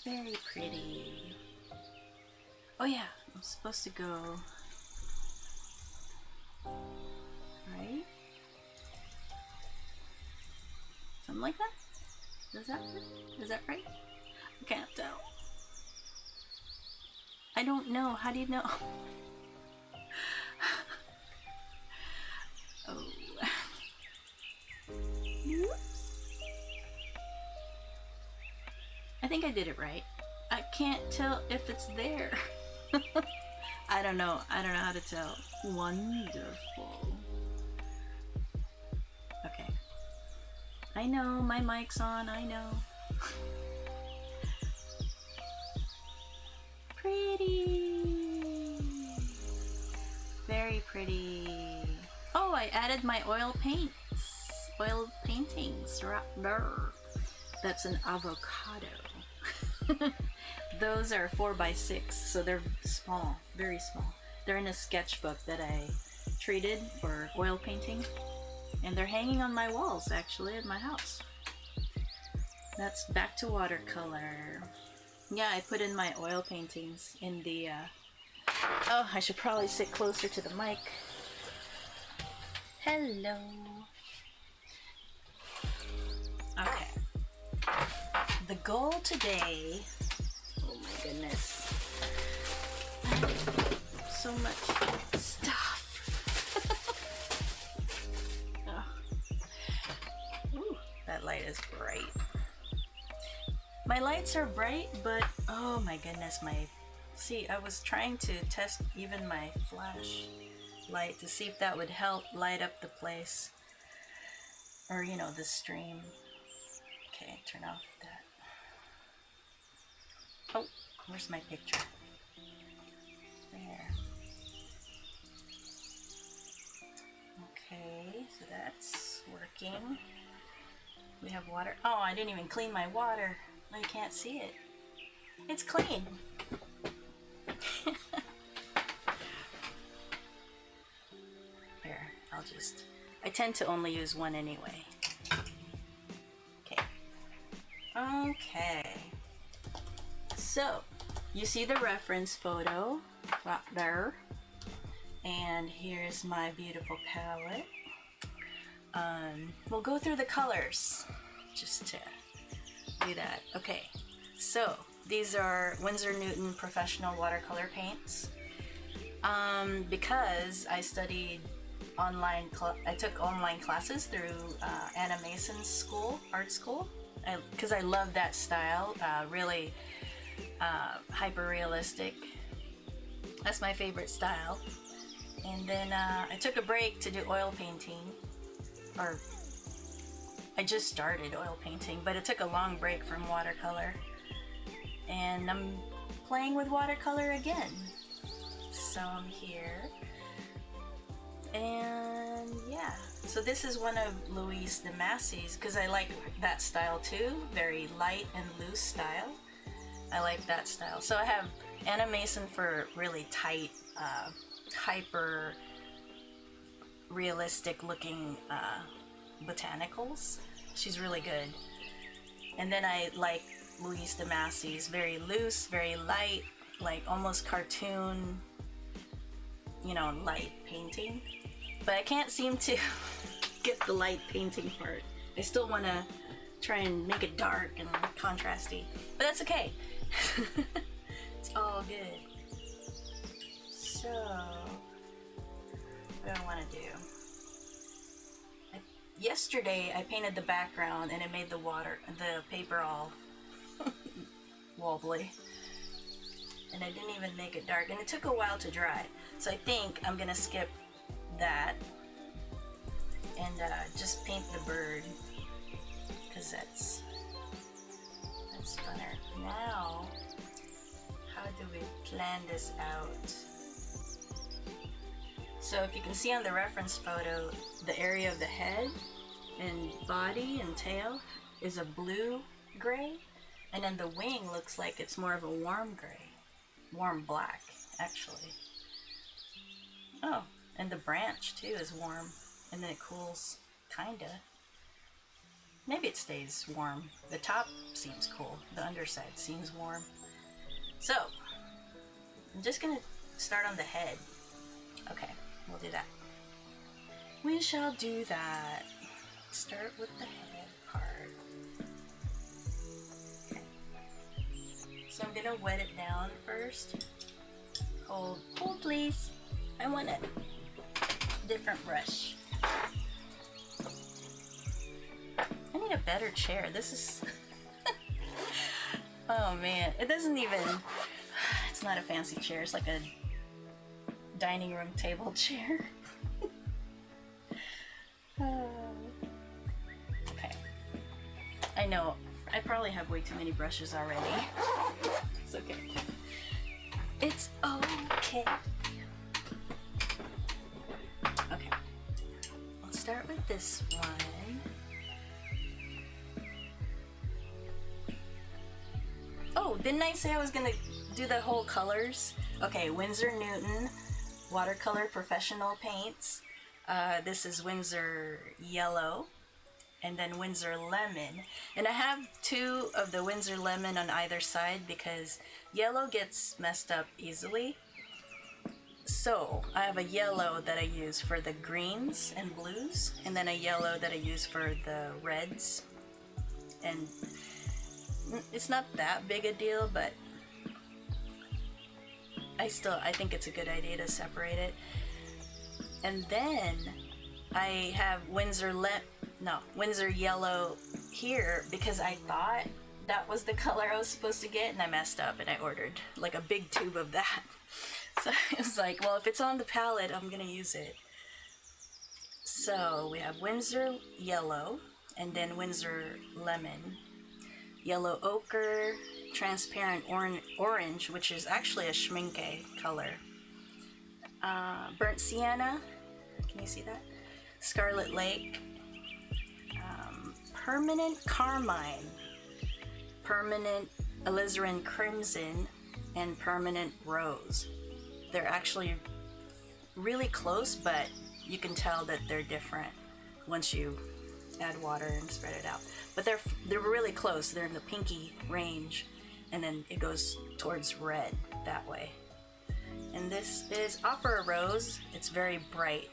Very pretty. Oh yeah, I'm supposed to go right? Something like that? Is that right? I can't tell. I don't know. How do you know? Oh. Whoops. I think I did it right. I can't tell if it's there. I don't know. I don't know how to tell. Wonderful. Okay. I know my mic's on. I know. Pretty. Very pretty. Oh, I added my oil paints. Oil paintings right there. That's an avocado. Those are 4x6, so they're small, very small. They're in a sketchbook that I treated for oil painting, and they're hanging on my walls actually at my house. That's back to watercolor. Yeah, I put in my oil paintings in the oh, I should probably sit closer to the mic. Hello. Okay. The goal today, oh my goodness, so much stuff. Oh. Ooh, that light is bright. My lights are bright, but oh my goodness, see, I was trying to test even my flash light to see if that would help light up the place, or you know, the stream. Okay, turn off that. Oh, where's my picture? There. Okay, so that's working. We have water. Oh, I didn't even clean my water. Oh, you can't see it. It's clean. Here, I tend to only use one anyway. Okay. Okay. So, you see the reference photo right there. And here's my beautiful palette. We'll go through the colors just to do that. Okay, so these are Winsor Newton professional watercolor paints. Because I studied I took online classes through Anna Mason's school, art school, because I love that style, really hyper realistic. That's my favorite style. And then I took a break to do oil painting, or I just started oil painting, but it took a long break from watercolor. And I'm playing with watercolor again. So I'm here. And yeah, so this is one of Louise De Masi's, because I like that style too, very light and loose style. I like that style. So I have Anna Mason for really tight, hyper realistic looking botanicals. She's really good. And then I like Louise De Masi's very loose, very light, like almost cartoon, you know, light painting. But I can't seem to get the light painting part. I still want to try and make it dark and contrasty, but that's okay. It's all good. So what do I want to do? Yesterday I painted the background and it made the paper all wobbly, and I didn't even make it dark, and it took a while to dry. So I think I'm gonna skip that and just paint the bird, because that's funner. Now, how do we plan this out? So if you can see on the reference photo, the area of the head and body and tail is a blue gray, and then the wing looks like it's more of a warm gray, warm black actually. Oh, and the branch too is warm, and then it cools kinda. Maybe it stays warm. The top seems cool. The underside seems warm. So, I'm just gonna start on the head. Okay, we'll do that. We shall do that. Start with the head part. Okay. So I'm gonna wet it down first. Hold, please. I want a different brush. I need a better chair. This is... Oh man, it doesn't even... It's not a fancy chair. It's like a dining room table chair. Okay. I know, I probably have way too many brushes already. It's okay. It's okay. Okay. I'll start with this one. Oh, didn't I say I was gonna do the whole colors? Okay, Winsor Newton Watercolor Professional Paints. This is Windsor Yellow, and then Windsor Lemon. And I have two of the Windsor Lemon on either side because yellow gets messed up easily. So I have a yellow that I use for the greens and blues, and then a yellow that I use for the reds. And it's not that big a deal, but I think it's a good idea to separate it. And then I have Windsor Yellow here because I thought that was the color I was supposed to get, and I messed up and I ordered like a big tube of that. So I was like, well, if it's on the palette, I'm gonna use it. So we have Windsor Yellow and then Windsor Lemon, Yellow Ochre, Transparent Orange, which is actually a schminke color, Burnt Sienna, can you see that? Scarlet Lake, Permanent Carmine, Permanent Alizarin Crimson, and Permanent Rose. They're actually really close, but you can tell that they're different once you add water and spread it out. But they're really close. They're in the pinky range, and then it goes towards red that way. And this is Opera Rose. It's very bright.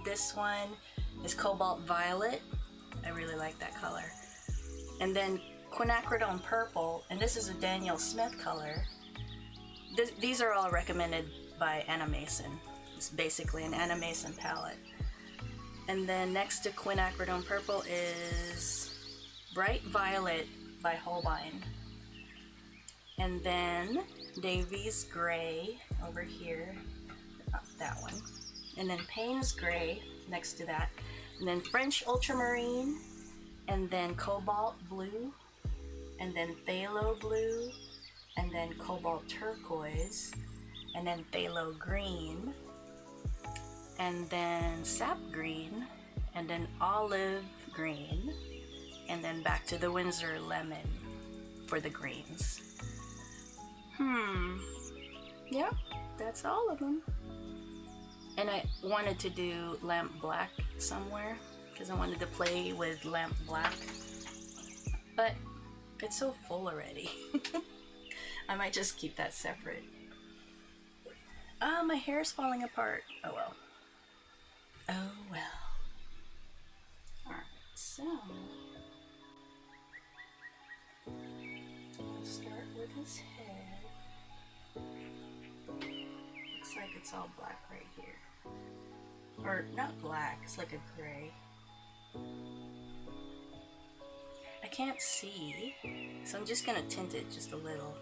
This one is Cobalt Violet. I really like that color. And then Quinacridone Purple, and this is a Daniel Smith color. These are all recommended by Anna Mason. It's basically an Anna Mason palette. And then next to Quinacridone Purple is Bright Violet by Holbein. And then Davies Gray over here, that one. And then Payne's Gray next to that. And then French Ultramarine, and then Cobalt Blue, and then Phthalo Blue, and then Cobalt Turquoise, and then Phthalo Green, and then Sap Green, and then Olive Green, and then back to the Windsor Lemon for the greens. Yep, that's all of them. And I wanted to do Lamp Black somewhere because I wanted to play with Lamp Black, but it's so full already. I might just keep that separate. My hair is falling apart. Oh well. Oh well. Alright, so I'll start with his head. Looks like it's all black right here. Or not black, it's like a gray. I can't see, so I'm just gonna tint it just a little,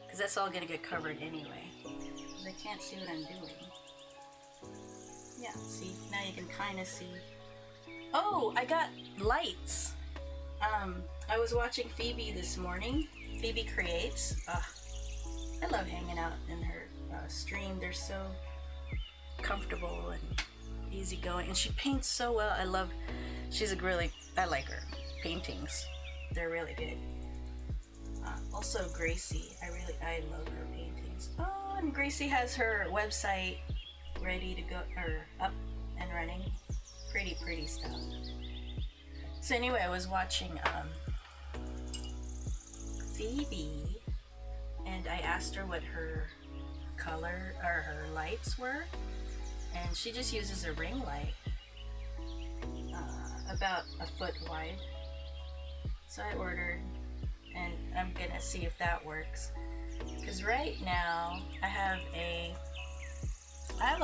because that's all gonna get covered anyway, because I can't see what I'm doing. Yeah, see, now you can kind of see. Oh, I got lights. I was watching Phoebe this morning. Phoebe Creates. I love hanging out in her stream. They're so comfortable and easygoing, and she paints so well. I like her paintings. They're really good. Also Gracie, I love her paintings. Oh, and Gracie has her website ready to go, or up and running. Pretty stuff. So anyway, I was watching Phoebe, and I asked her what her color or her lights were, and she just uses a ring light, about a foot wide. So I ordered, and I'm gonna see if that works. Because right now I have a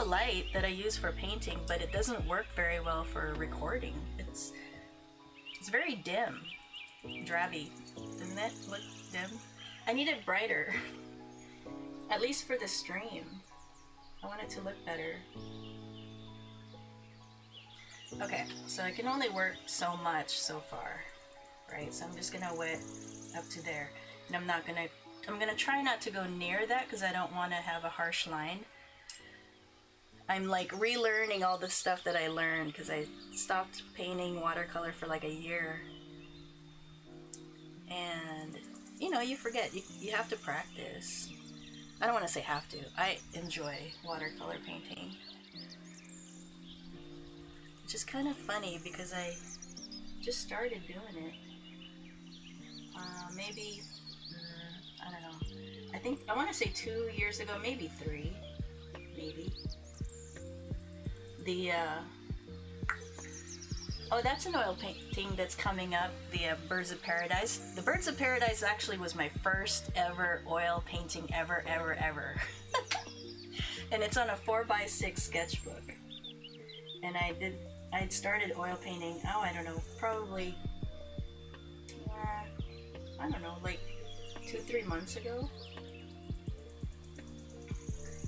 light that I use for painting, but it doesn't work very well for recording. It's very dim, drabby. Doesn't it look dim? I need it brighter, at least for the stream. I want it to look better. Okay, so I can only work so much so far, right? So I'm just gonna wet up to there, and I'm gonna try not to go near that because I don't want to have a harsh line. I'm like relearning all the stuff that I learned because I stopped painting watercolor for like a year. And you know, you forget, you have to practice. I don't want to say have to. I enjoy watercolor painting. Which is kind of funny because I just started doing it. Maybe, I don't know. I want to say 2 years ago, maybe 3, maybe. Oh, that's an oil painting that's coming up, the Birds of Paradise. The Birds of Paradise actually was my first ever oil painting ever. And it's on a 4x6 sketchbook. And I'd started oil painting, I don't know, probably, I don't know, like 2-3 months ago.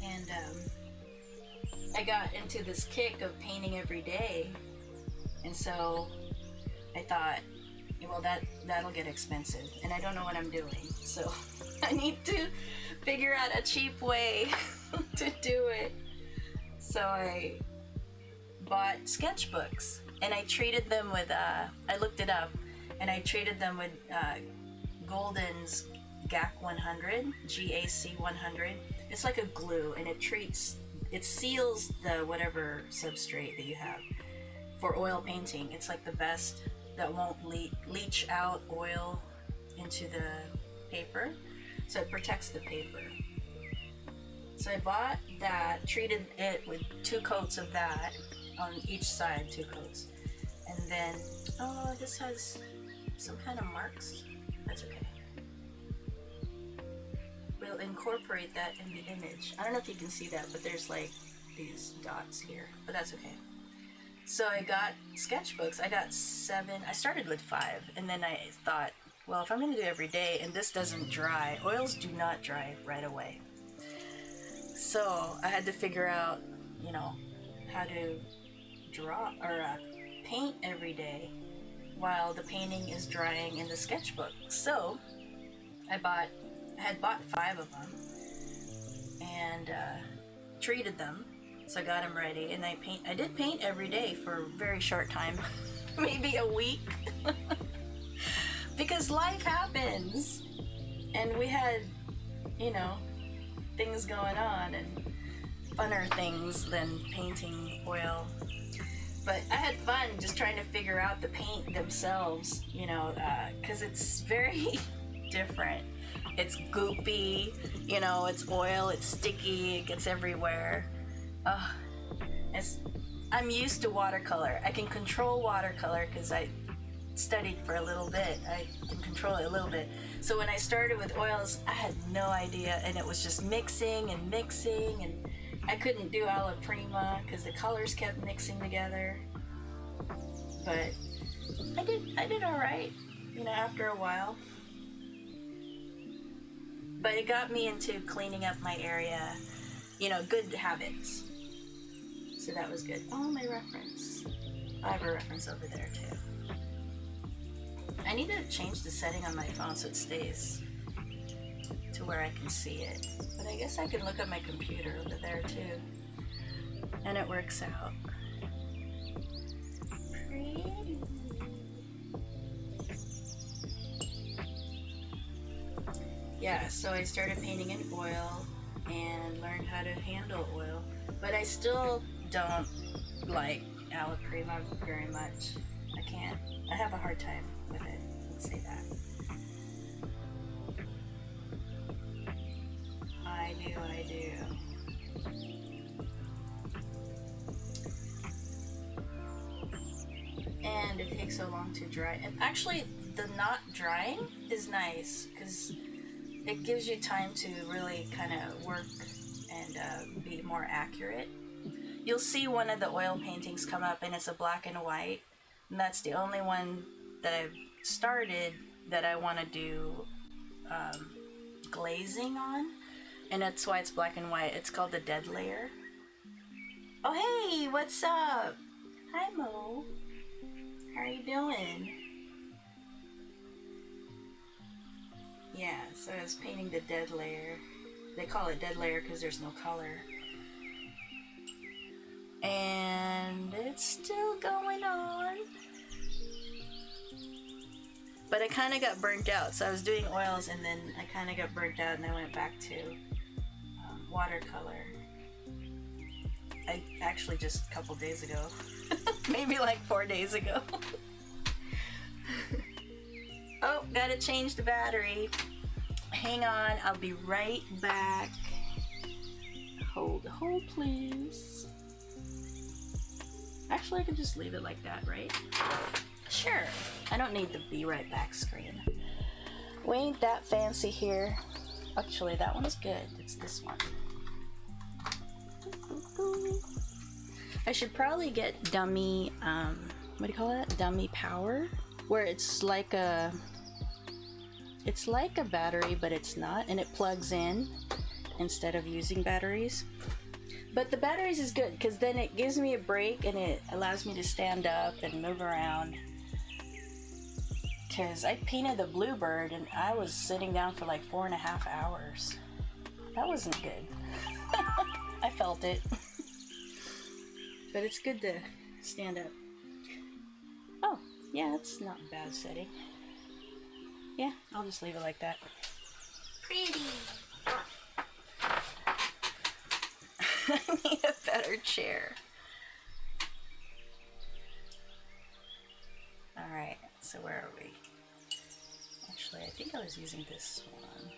And I got into this kick of painting every day. And so I thought, well, that'll get expensive, and I don't know what I'm doing. So I need to figure out a cheap way to do it. So I bought sketchbooks, and I treated them with, I looked it up, and I treated them with Golden's GAC 100, GAC 100. It's like a glue, and it seals the whatever substrate that you have. For oil painting, it's like the best that won't leach out oil into the paper, so it protects the paper. So I bought that, treated it with 2 coats of that on each side, 2 coats, and then this has some kind of marks. That's okay. We'll incorporate that in the image. I don't know if you can see that, but there's like these dots here, but that's okay. So I got sketchbooks. I got 7. I started with 5, and then I thought, well, if I'm going to do it every day and this doesn't dry, oils do not dry right away. So I had to figure out, you know, how to draw or paint every day while the painting is drying in the sketchbook. So I had bought 5 of them and treated them. So I got them ready, and I did paint every day for a very short time, maybe a week, because life happens, and we had, you know, things going on, and funner things than painting oil. But I had fun just trying to figure out the paint themselves, you know, because it's very different. It's goopy, you know, it's oil, it's sticky, it gets everywhere. I'm used to watercolor. I can control watercolor because I studied for a little bit. I can control it a little bit. So when I started with oils, I had no idea, and it was just mixing, and I couldn't do alla prima because the colors kept mixing together. But I did all right, you know, after a while. But it got me into cleaning up my area, you know, good habits. So that was good. Oh, my reference. I have a reference over there too. I need to change the setting on my phone so it stays to where I can see it. But I guess I can look at my computer over there too. And it works out. Pretty. Yeah, so I started painting in oil and learned how to handle oil. But I still don't like alla prima very much. I can't. I have a hard time with it. Let's say that. I do. And it takes so long to dry. And actually, the not drying is nice because it gives you time to really kind of work and be more accurate. You'll see one of the oil paintings come up and it's a black and white, and that's the only one that I've started that I want to do glazing on, and that's why it's black and white. It's called the dead layer. Oh hey, what's up? Hi Mo. How are you doing? Yeah, so I was painting the dead layer. They call it dead layer because there's no color. And it's still going on. But I kind of got burnt out. So I was doing oils and then I kind of got burnt out and I went back to watercolor. I actually just a couple days ago. Maybe like 4 days ago. Oh, gotta change the battery. Hang on, I'll be right back. Hold please. Actually, I could just leave it like that, right? Sure. I don't need the be right back screen. We ain't that fancy here. Actually, that one's good. It's this one. I should probably get dummy, what do you call it? Dummy power, where it's like a battery, but it's not, and it plugs in instead of using batteries. But the batteries is good because then it gives me a break and it allows me to stand up and move around. Because I painted the bluebird and I was sitting down for like 4.5 hours. That wasn't good. I felt it. But it's good to stand up. Oh, yeah, that's not a bad setting. Yeah, I'll just leave it like that. Pretty. I need a better chair. Alright, so where are we? Actually, I think I was using this one.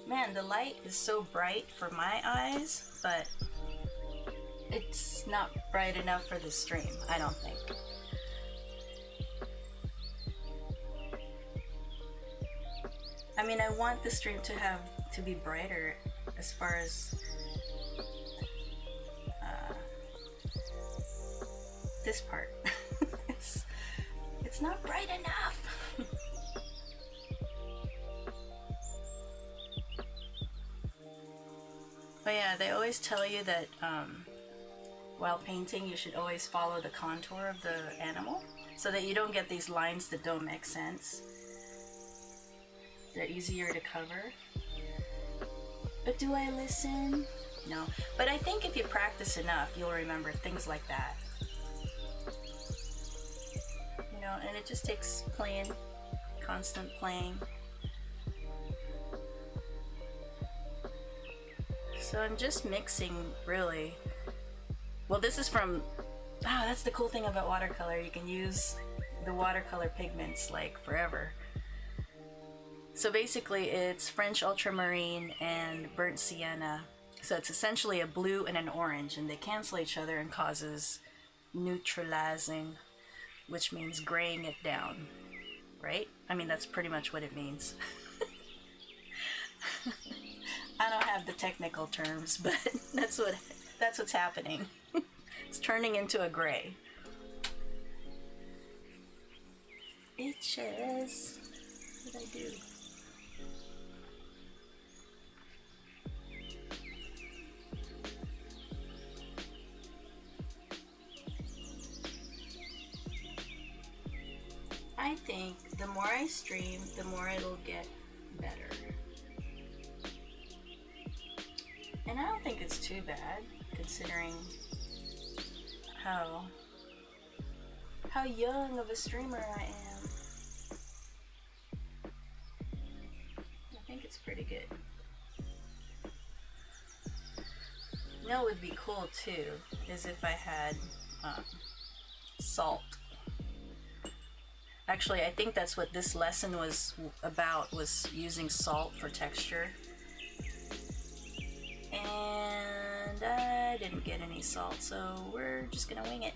Man, the light is so bright for my eyes, but it's not bright enough for the stream, I don't think. I mean, I want the stream to be brighter as far as this part. It's not bright enough. But yeah, they always tell you that while painting, you should always follow the contour of the animal so that you don't get these lines that don't make sense. They're easier to cover. But do I listen? No. But I think if you practice enough, you'll remember things like that. You know, and it just takes playing, constant playing. So I'm just mixing, really. Well, this is from, that's the cool thing about watercolor. You can use the watercolor pigments like forever. So basically it's French ultramarine and burnt sienna. So it's essentially a blue and an orange, and they cancel each other and causes neutralizing, which means graying it down, right? I mean, that's pretty much what it means. I don't have the technical terms, but that's what's happening. It's turning into a gray. Itches. What did I do? I think the more I stream, the more it'll get better. And I don't think it's too bad, considering how young of a streamer I am. think it's pretty good. You know what would be cool too is if I had salt. Actually, I think that's what this lesson was about, was using salt for texture. And I didn't get any salt, so we're just gonna wing it.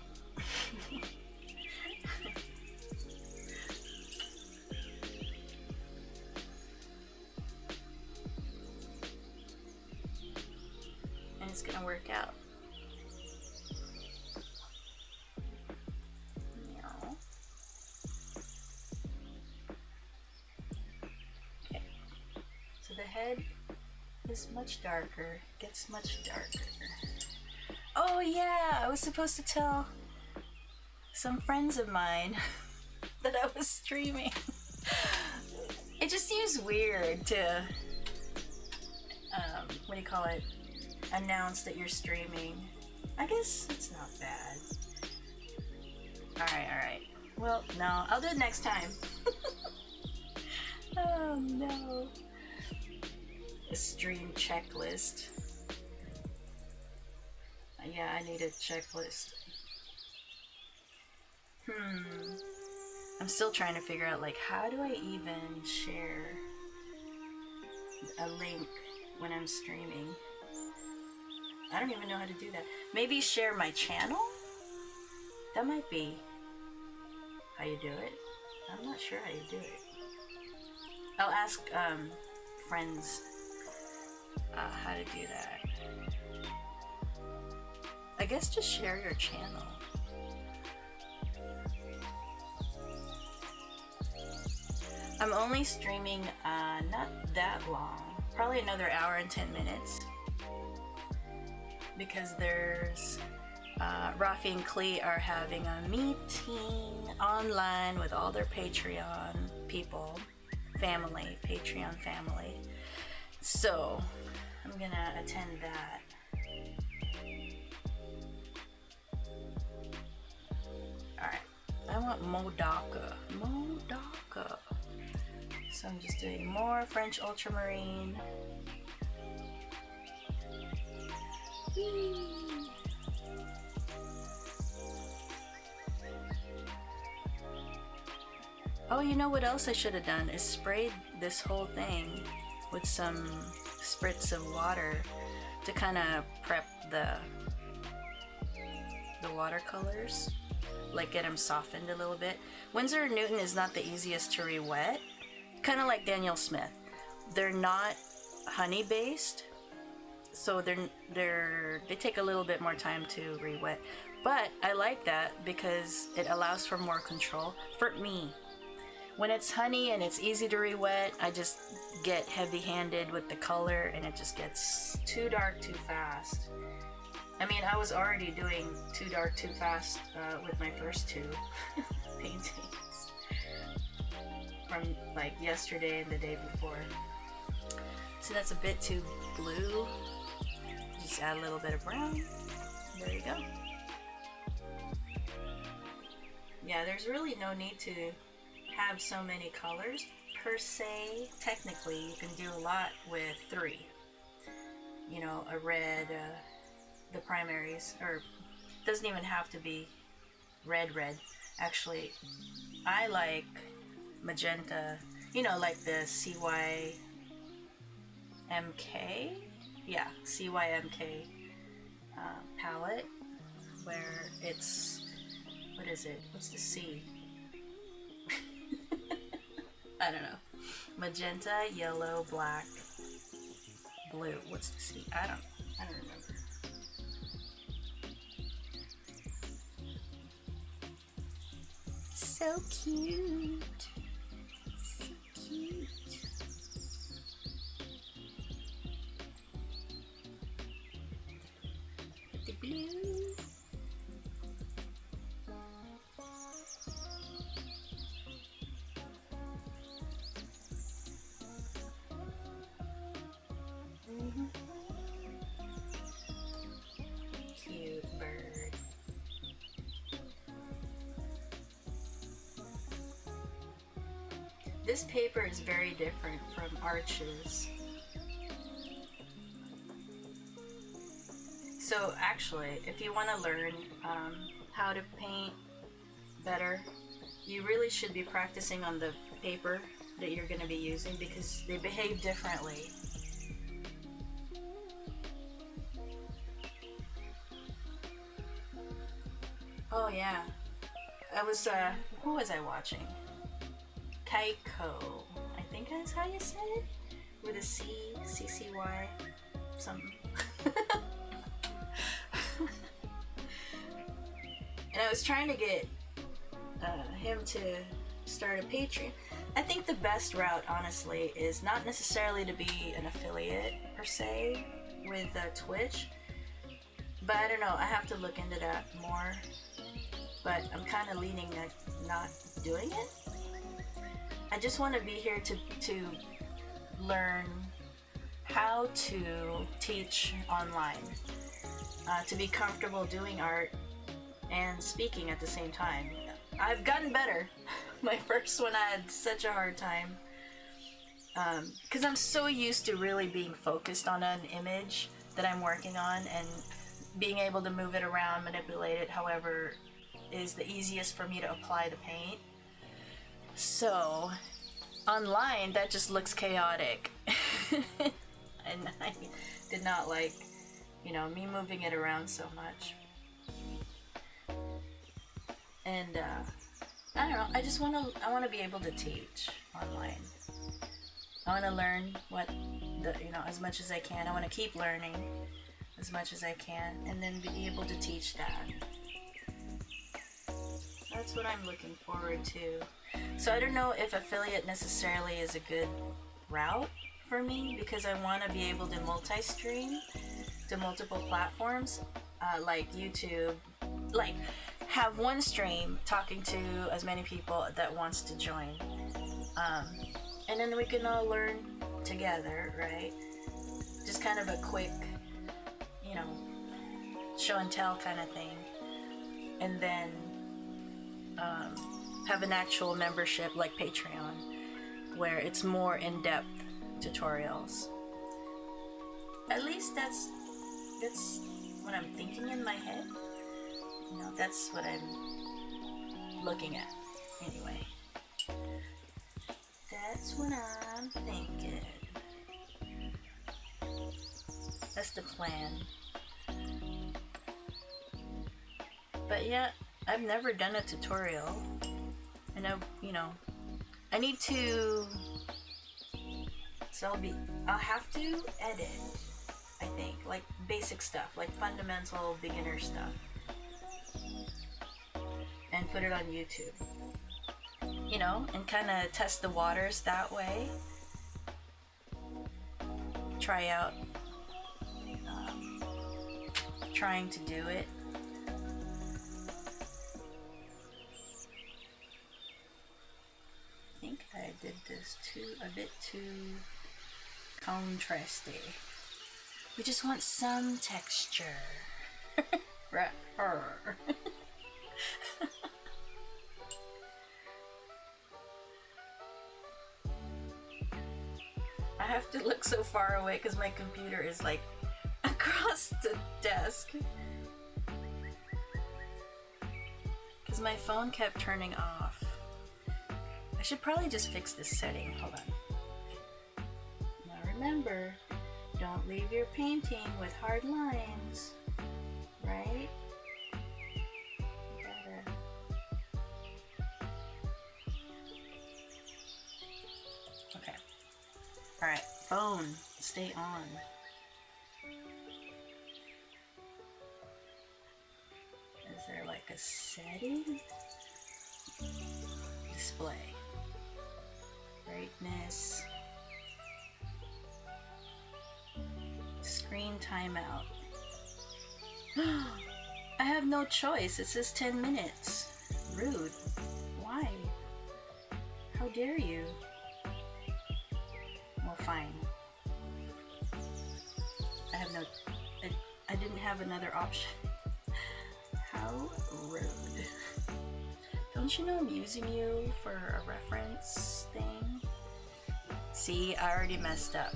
And it's gonna work out. Okay, so the head is much darker, gets much darker. Oh yeah, I was supposed to tell some friends of mine that I was streaming. It just seems weird to, what do you call it, announce that you're streaming. I guess it's not bad. Alright. Well, no, I'll do it next time. Oh no. A stream checklist. Yeah, I need a checklist. I'm still trying to figure out, like, how do I even share a link when I'm streaming? I don't even know how to do that. Maybe share my channel? That might be how you do it. I'm not sure how you do it. I'll ask friends how to do that. I guess just share your channel. I'm only streaming not that long, probably another hour and 10 minutes, because there's Rafi and Klee are having a meeting online with all their Patreon people, family, Patreon family. So I'm gonna attend that. Alright, I want Modaka. So I'm just doing more French ultramarine. Oh, you know what else I should have done is sprayed this whole thing with some spritz of water to kind of prep the watercolors, like get them softened a little bit. Winsor & Newton is not the easiest to re-wet, kind of like Daniel Smith. They're not honey based, so they take a little bit more time to re-wet, but I like that because it allows for more control for me. When it's honey and it's easy to re-wet, I just get heavy-handed with the color and it just gets too dark too fast. I mean, I was already doing too dark too fast with my first two paintings from like yesterday and the day before. So that's a bit too blue. Just add a little bit of brown. There you go. Yeah, there's really no need to have so many colors per se. Technically, you can do a lot with 3. You know, a red, the primaries, or doesn't even have to be red. Actually, I like magenta, you know, like the CYMK. Yeah, CYMK palette, where it's, what is it? What's the C? I don't know. Magenta, yellow, black, blue. What's the C? I don't remember. So cute. So cute. The blue. Cute bird. This paper is very different from Arches. So actually, if you want to learn how to paint better, you really should be practicing on the paper that you're going to be using because they behave differently. Oh yeah, I was, who was I watching? Kaiko, I think that's how you say it? With a C, C-C-Y, something. And I was trying to get him to start a Patreon. I think the best route, honestly, is not necessarily to be an affiliate, per se, with Twitch. But I don't know, I have to look into that more. But I'm kind of leaning at not doing it. I just want to be here to learn how to teach online, to be comfortable doing art and speaking at the same time. I've gotten better. My first one I had such a hard time because I'm so used to really being focused on an image that I'm working on and being able to move it around, manipulate it however is the easiest for me to apply the paint. So online that just looks chaotic. And I did not like, you know, me moving it around so much. And I don't know, I want to be able to teach online. I want to learn what as much as I can. I want to keep learning as much as I can and then be able to teach that. That's what I'm looking forward to. So I don't know if affiliate necessarily is a good route for me because I want to be able to multi-stream to multiple platforms, like YouTube, like have one stream talking to as many people that wants to join, and then we can all learn together, right? Just kind of a quick, show and tell kind of thing, and then have an actual membership like Patreon where it's more in-depth tutorials. At least that's what I'm thinking in my head. That's what I'm looking at anyway. That's what I'm thinking. That's the plan. But yeah, I've never done a tutorial, and I need to. So I'll have to edit. I think like basic stuff, like fundamental beginner stuff, and put it on YouTube. And kind of test the waters that way. Try out trying to do it. I think I did this a bit too contrasty. We just want some texture. Right. I have to look so far away because my computer is like across the desk. Because my phone kept turning off. I should probably just fix this setting. Hold on. Now remember, don't leave your painting with hard lines, right? Okay. Alright, phone, stay on. Is there like a setting? Display. Brightness. Screen timeout. I have no choice. It says 10 minutes. Rude. Why? How dare you? Well, fine. I didn't have another option. How rude. Don't Don't you know I'm using you for a reference thing? See, I already messed up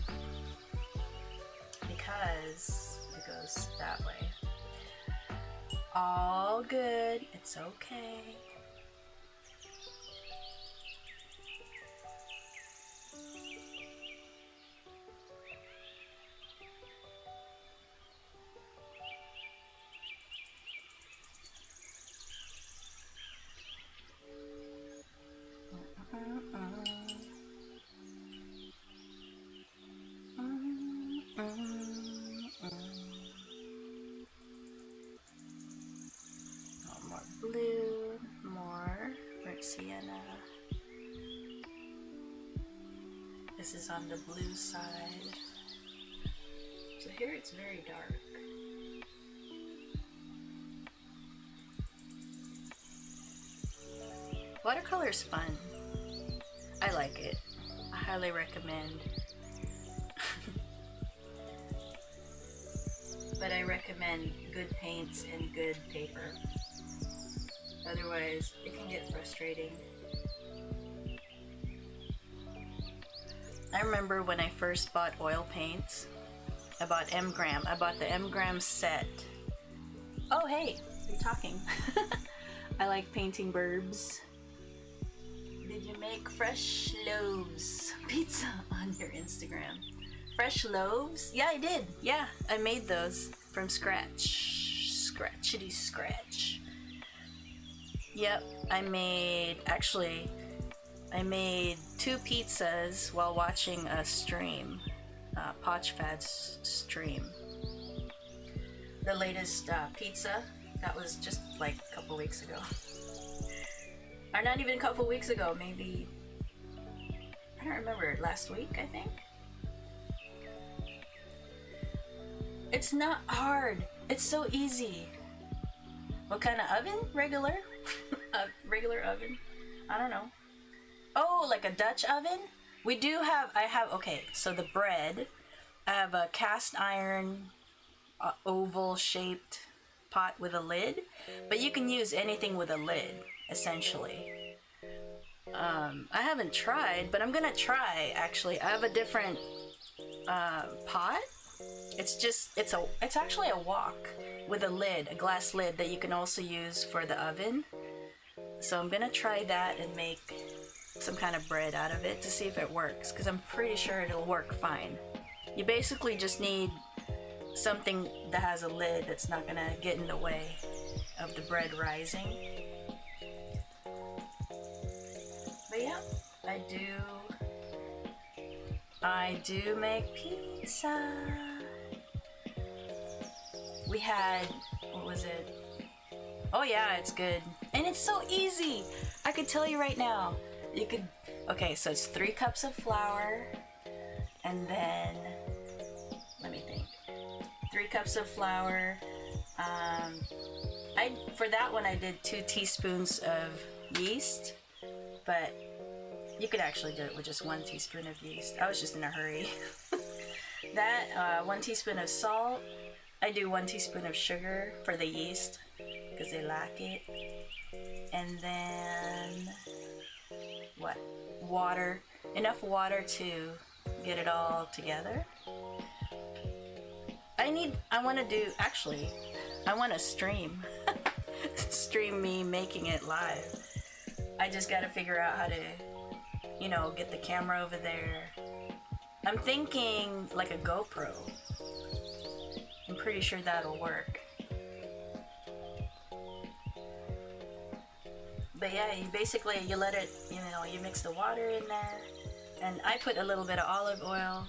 because it goes that way. All good, it's okay. More blue, more red sienna. This is on the blue side. So here it's very dark. Watercolor is fun. I like it. I highly recommend. But I recommend good paints and good paper. Otherwise, it can get frustrating. I remember when I first bought oil paints, I bought M-Gram. I bought the M-Gram set. Oh, hey, you're talking. I like painting birds. Did you make fresh loaves pizza on your Instagram? Fresh loaves? Yeah, I did. Yeah, I made those from scratch. Scratchity scratch. Yep, I made 2 pizzas while watching a stream, Potchfad's stream. The latest pizza, that was just like a couple weeks ago. Or not even a couple weeks ago, maybe, I don't remember, last week, I think? It's not hard, it's so easy. What kind of oven? Regular? Regular oven? I don't know. Oh, like a Dutch oven? Okay, so the bread, I have a cast iron oval shaped pot with a lid, but you can use anything with a lid, essentially. I haven't tried, but I'm gonna try, actually. I have a different pot. It's actually a wok with a lid, a glass lid that you can also use for the oven. So I'm gonna try that and make some kind of bread out of it to see if it works, because I'm pretty sure it'll work fine. You basically just need something that has a lid that's not gonna get in the way of the bread rising. But yeah, I do make pizza. We had, what was it? Oh yeah, it's good. And it's so easy. I could tell you right now. Okay, so it's 3 cups of flour, and then, let me think. 3 cups of flour. For that one I did 2 teaspoons of yeast, but you could actually do it with just 1 teaspoon of yeast. I was just in a hurry. That, 1 teaspoon of salt. I do 1 teaspoon of sugar for the yeast, because they lack it. And then, water. Enough water to get it all together. I want to stream. Stream me making it live. I just gotta figure out how to, get the camera over there. I'm thinking like a GoPro. I'm pretty sure that'll work. But yeah, you let it, you mix the water in there, and I put a little bit of olive oil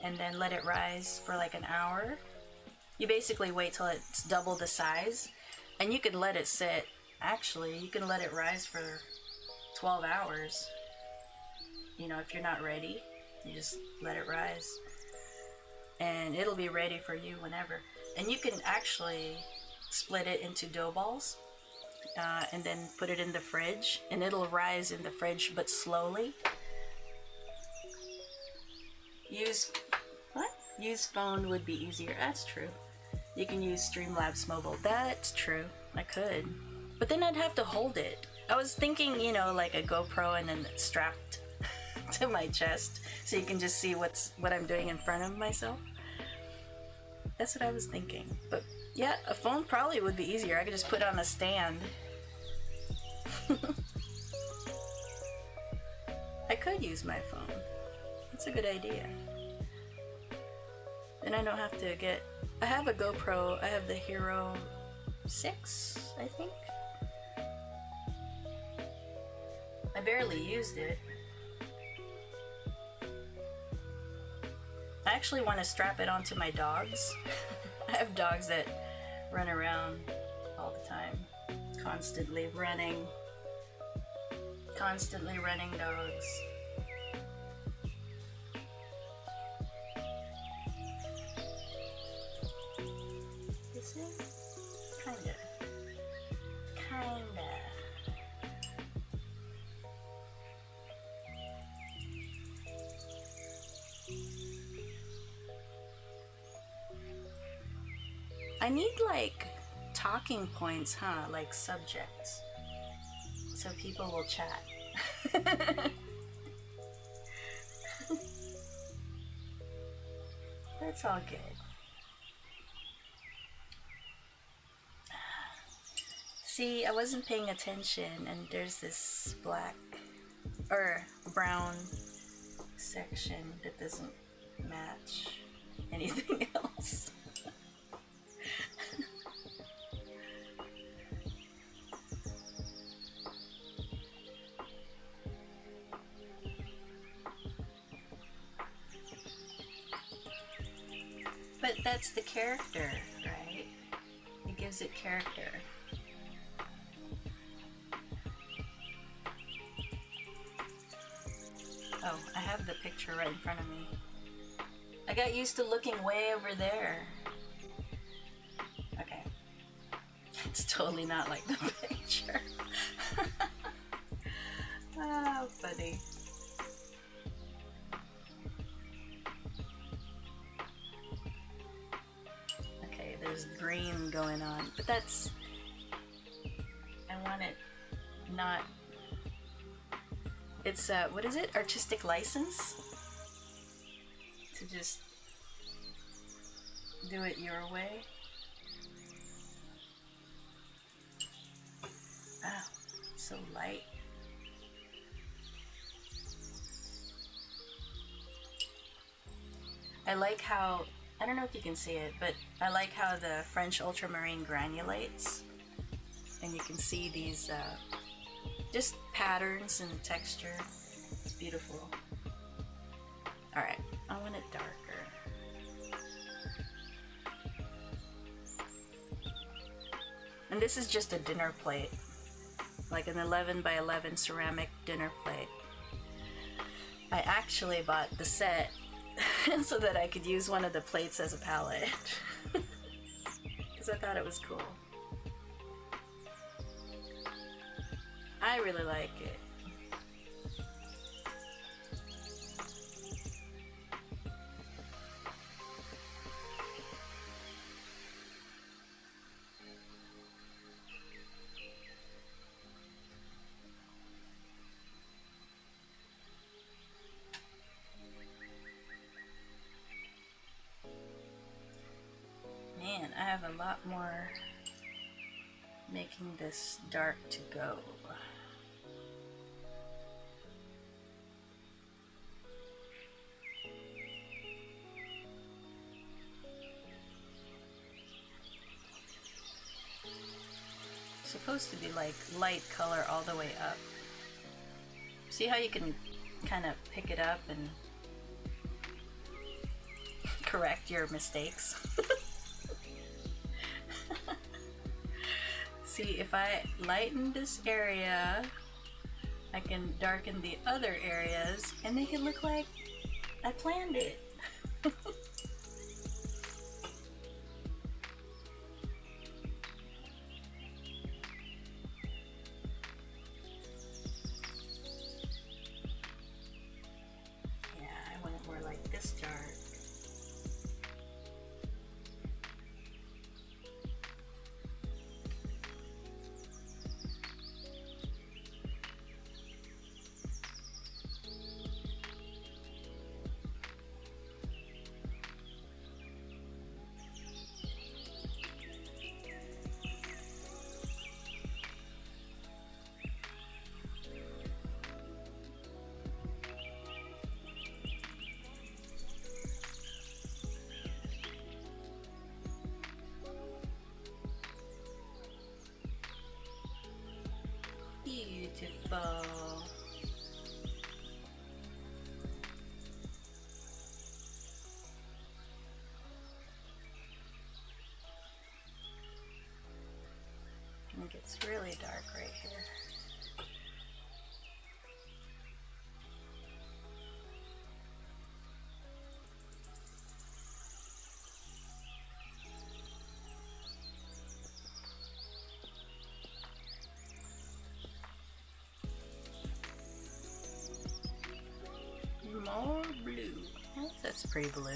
and then let it rise for like an hour. You basically wait till it's double the size, and you can let it sit. Actually, you can let it rise for 12 hours. If you're not ready, you just let it rise, and it'll be ready for you whenever. And you can actually split it into dough balls. And then put it in the fridge, and it'll rise in the fridge, but slowly. Use phone would be easier. That's true. You can use Streamlabs Mobile. That's true. I could, but then I'd have to hold it. I was thinking, you know, like a GoPro and then it's strapped to my chest so you can just see what I'm doing in front of myself. That's what I was thinking. But yeah, a phone probably would be easier. I could just put it on a stand. I could use my phone. That's a good idea. Then I don't have to get... I have a GoPro. I have the Hero 6, I think. I barely used it. I actually want to strap it onto my dogs. I have dogs that run around all the time. Constantly running dogs. Is it? Kinda. I need like talking points, huh? Like subjects. So people will chat. That's all good. See, I wasn't paying attention and there's this black or brown section that doesn't match anything else. But that's the character, right? It gives it character. Oh, I have the picture right in front of me. I got used to looking way over there. Okay. It's totally not like the picture. Oh, funny. Okay, there's green going on, but that's... I want it not... It's, what is it? Artistic license? To just do it your way. Oh, it's so light. I like how, I don't know if you can see it, but I like how the French ultramarine granulates. And you can see these, just patterns and texture. It's beautiful. Alright, I want it darker. And this is just a dinner plate. Like an 11 by 11 ceramic dinner plate. I actually bought the set so that I could use one of the plates as a palette. Because I thought it was cool. I really like it. Man, I have a lot more making this dark to go. Supposed to be like light color all the way up. See how you can kind of pick it up and correct your mistakes? See, if I lighten this area, I can darken the other areas and make it look like I planned it. info. It gets really dark right here. More blue. Oh, that's pretty blue.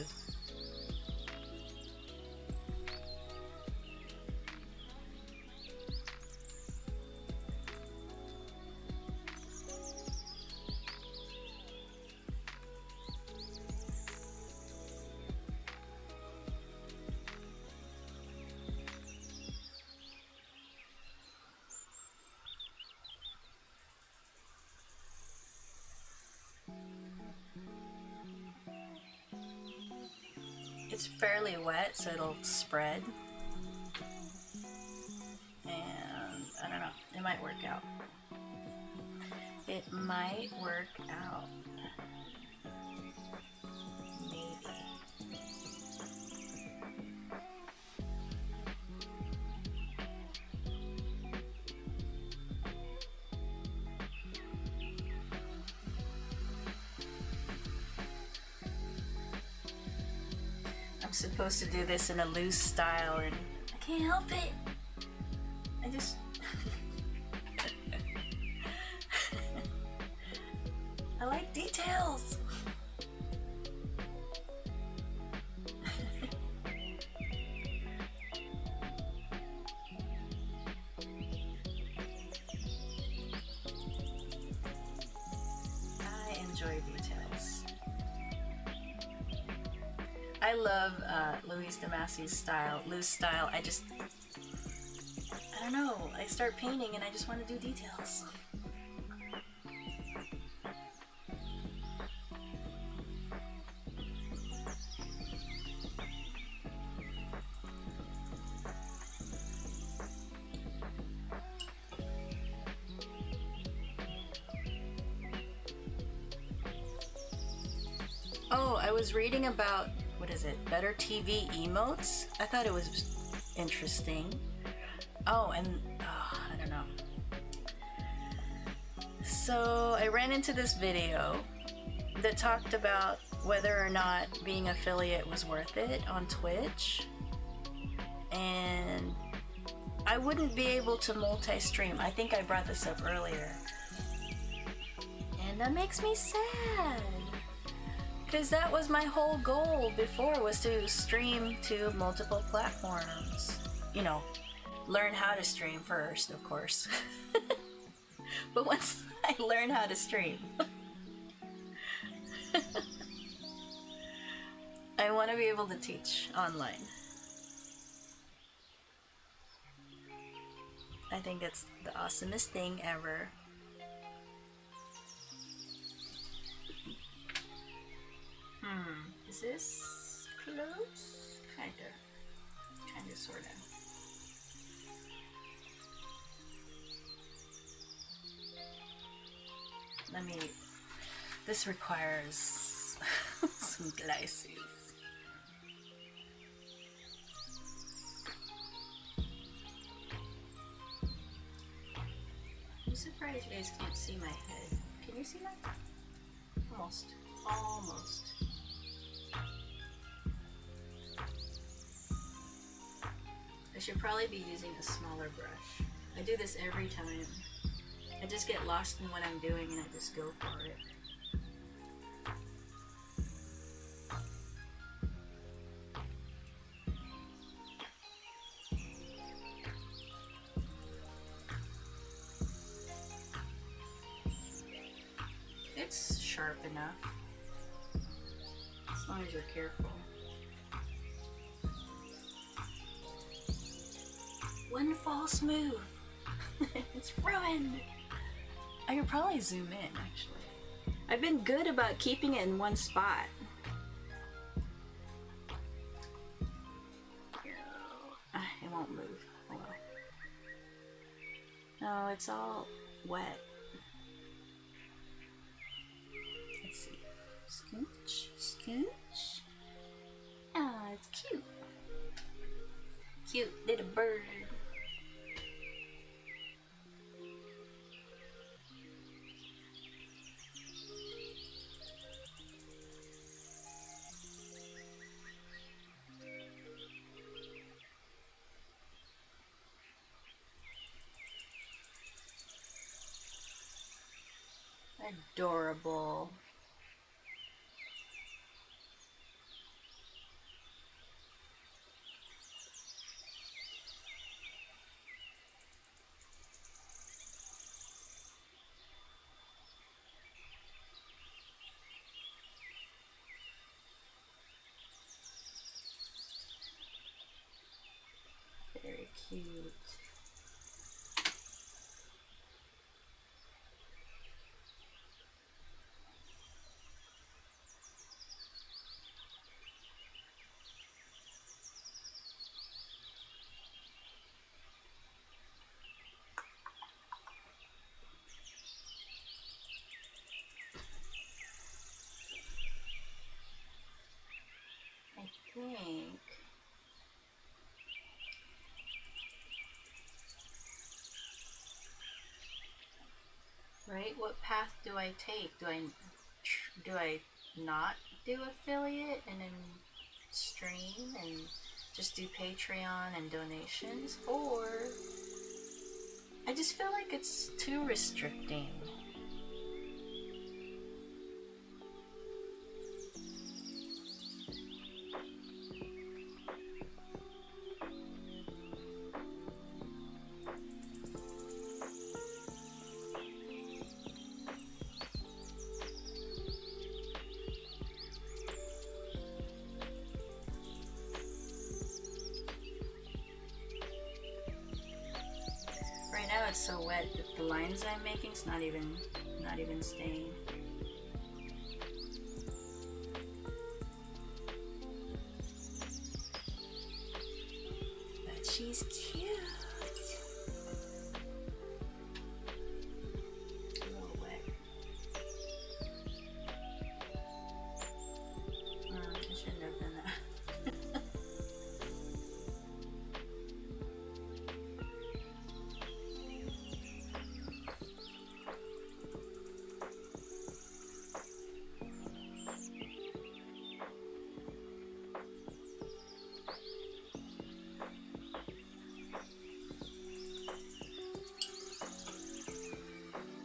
It's fairly wet, so it'll spread. And I don't know, it might work out. It might work out. Maybe. I'm supposed to do this in a loose style and I can't help it. I just I like details. I enjoy details. I love Louise De Masi's style, loose style. I don't know. I start painting and I just want to do details. Oh, I was reading about, what is it, Better TV emotes? I thought it was interesting. Oh, and I don't know. So I ran into this video that talked about whether or not being affiliate was worth it on Twitch. And I wouldn't be able to multi-stream. I think I brought this up earlier. And that makes me sad. Because that was my whole goal before, was to stream to multiple platforms. You know, learn how to stream first, of course. But once I learn how to stream, I want to be able to teach online. I think it's the awesomest thing ever. Is this close? Kinda, sorta. This requires some glasses. I'm surprised you guys can't see my head. Can you see my head? Almost. I should probably be using a smaller brush. I do this every time. I just get lost in what I'm doing and I just go for it. It's sharp enough, as long as you're careful. One false move, it's ruined. I could probably zoom in, actually. I've been good about keeping it in one spot. It won't move. Oh well. No, it's all wet. Scooch, scooch. Ah, it's cute. Cute little bird. Adorable. Very cute. I think. Right? What path do I take? Do I not do affiliate and then stream and just do Patreon and donations, or I just feel like it's too restricting. Right now it's so wet that the lines I'm making is not even staying. But she's cute. A little wet. I shouldn't have done that.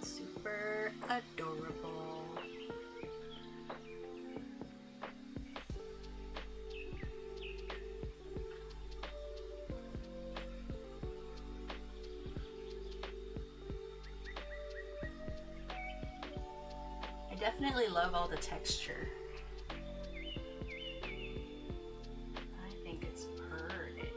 Super adorable. I definitely love all the texture. I think it's pretty.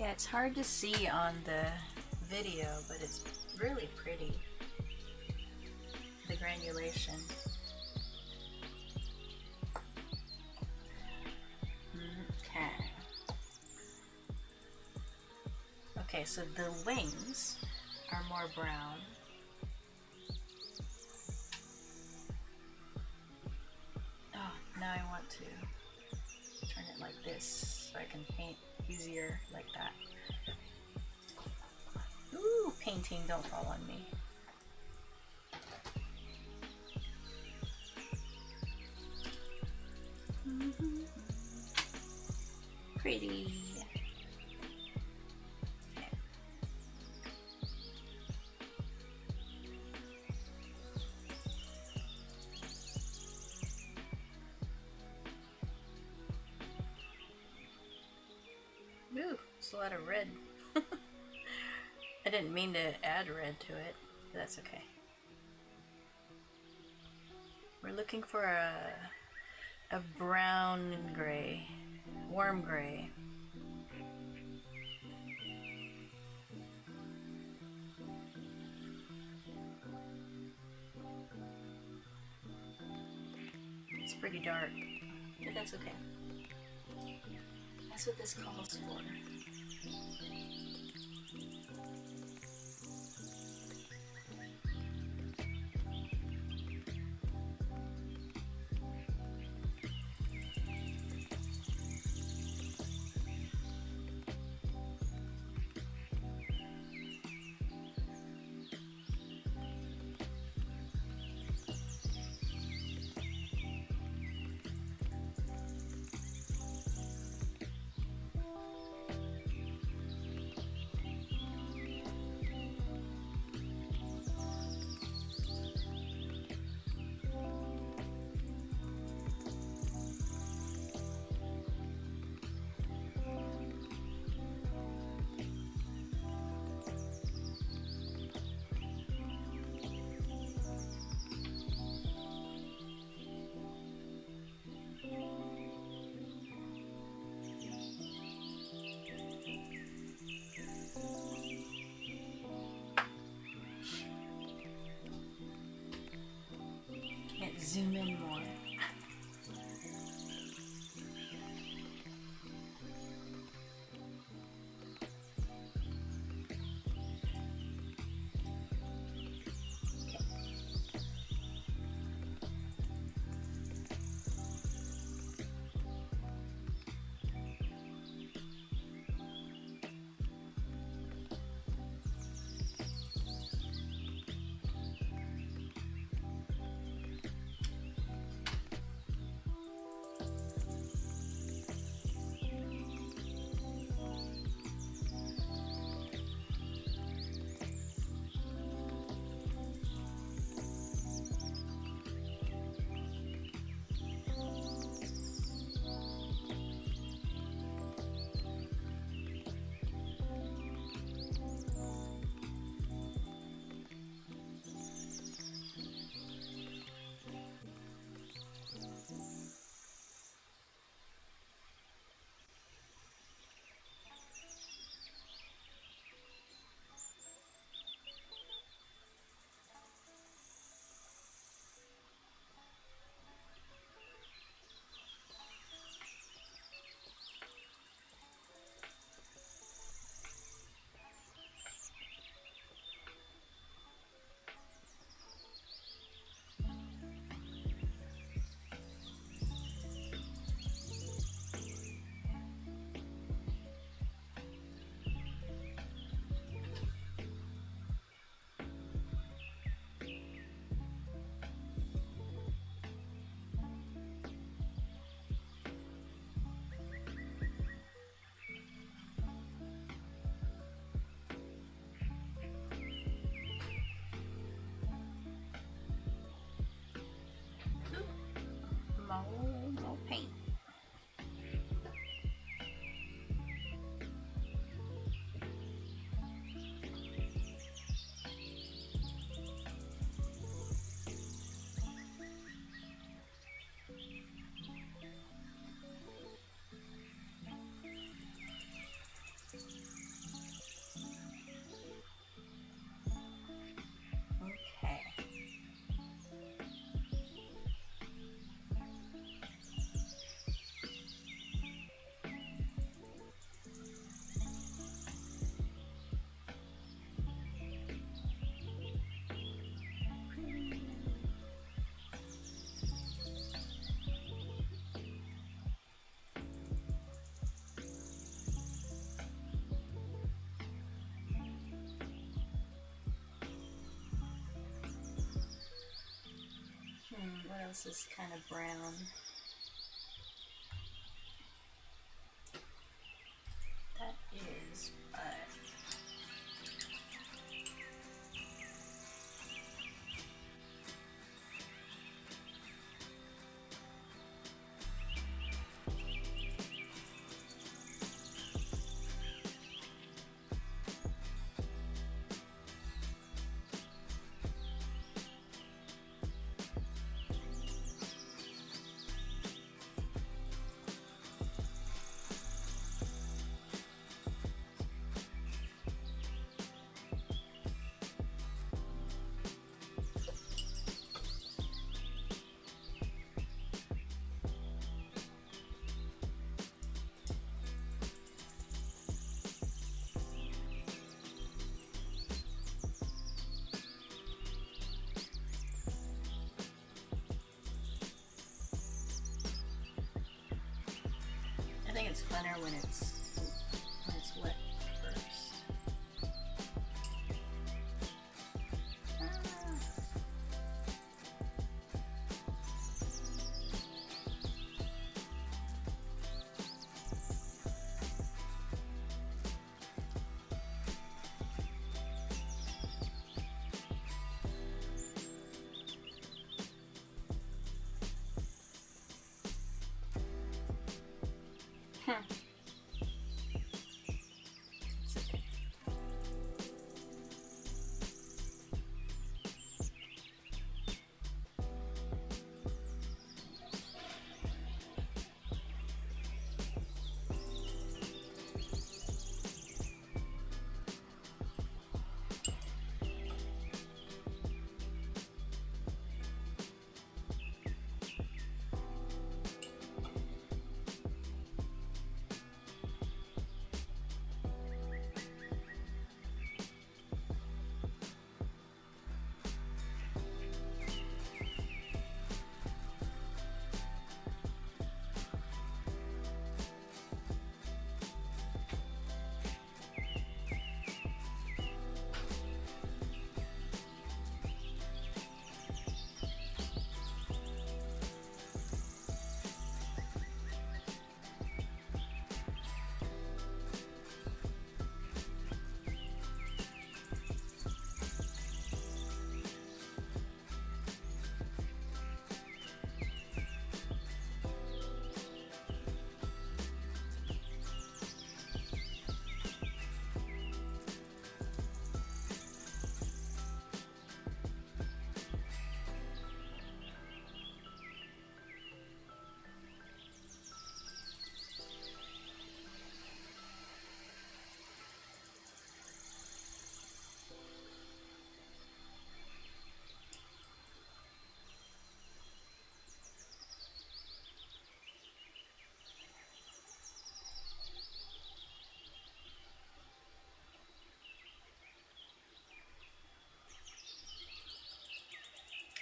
Yeah, it's hard to see on the video, but it's really pretty. The granulation. Okay. Okay, so the wings are more brown. Oh, now I want to turn it like this so I can paint easier like that. Ooh, painting, don't fall on me. Pretty. Okay. Ooh, it's a lot of red. I didn't mean to add red to it, but that's okay. We're looking for a brown and gray, warm gray. It's pretty dark, but that's okay. That's what this calls for. Can't zoom in more. More paint. What else is kind of brown? That is, I think it's funner when it's wet first. It's okay.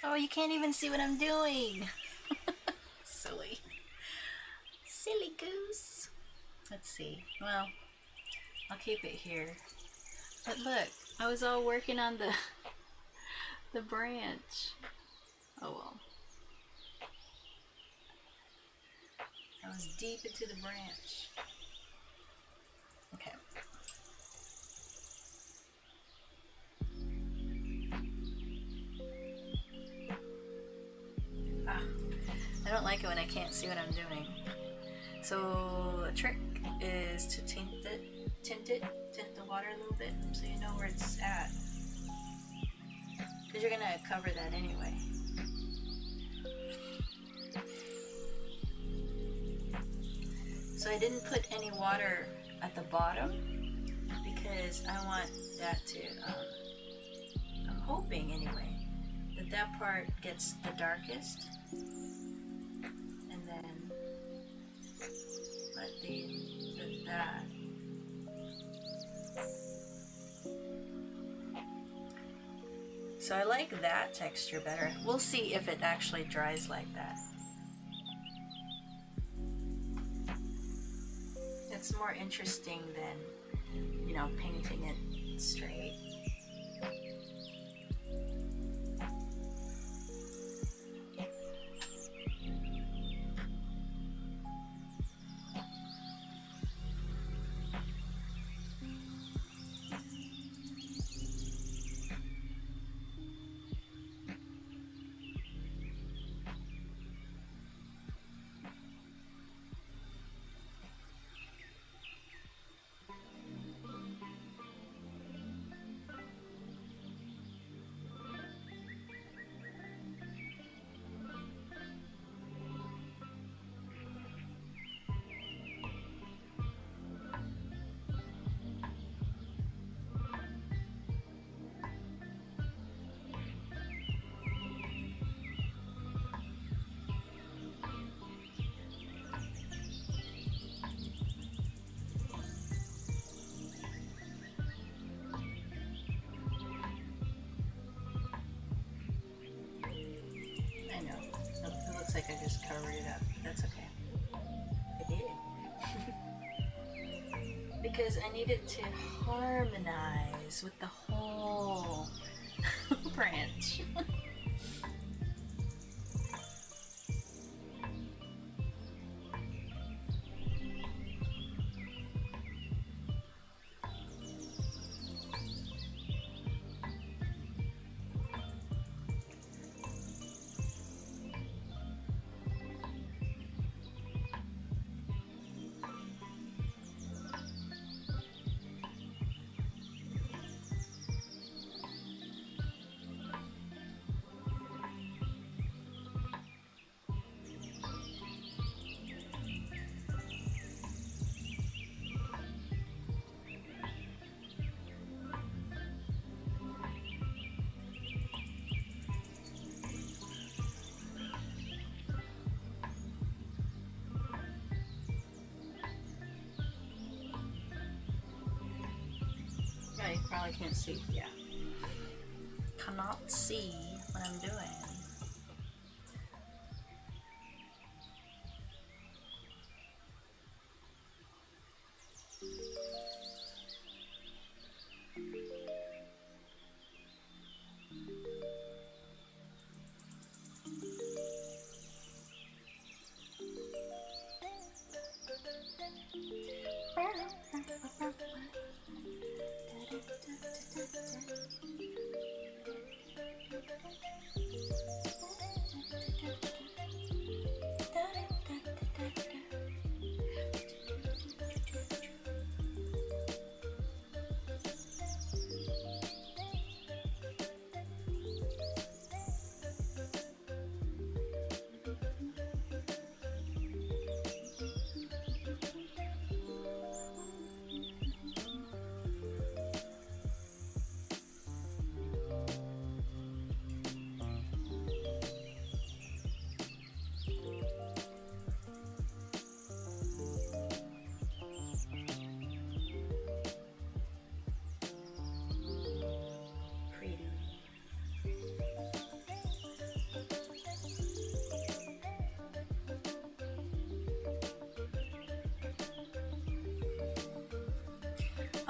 Oh, you can't even see what I'm doing. Silly. Silly goose. Let's see. Well, I'll keep it here. But look, I was all working on the branch. Oh well. I was deep into the branch. Okay. I don't like it when I can't see what I'm doing. So the trick is to tint the water a little bit so you know where it's at. Because you're gonna cover that anyway. So I didn't put any water at the bottom because I want that to, I'm hoping anyway, that part gets the darkest. And then let that. So I like that texture better. We'll see if it actually dries like that. It's more interesting than, you know, painting it straight. just covered it up. That's okay. I did. Because I needed to harmonize with the whole branch. Yeah, you probably can't see. Yeah. Cannot see what I'm doing.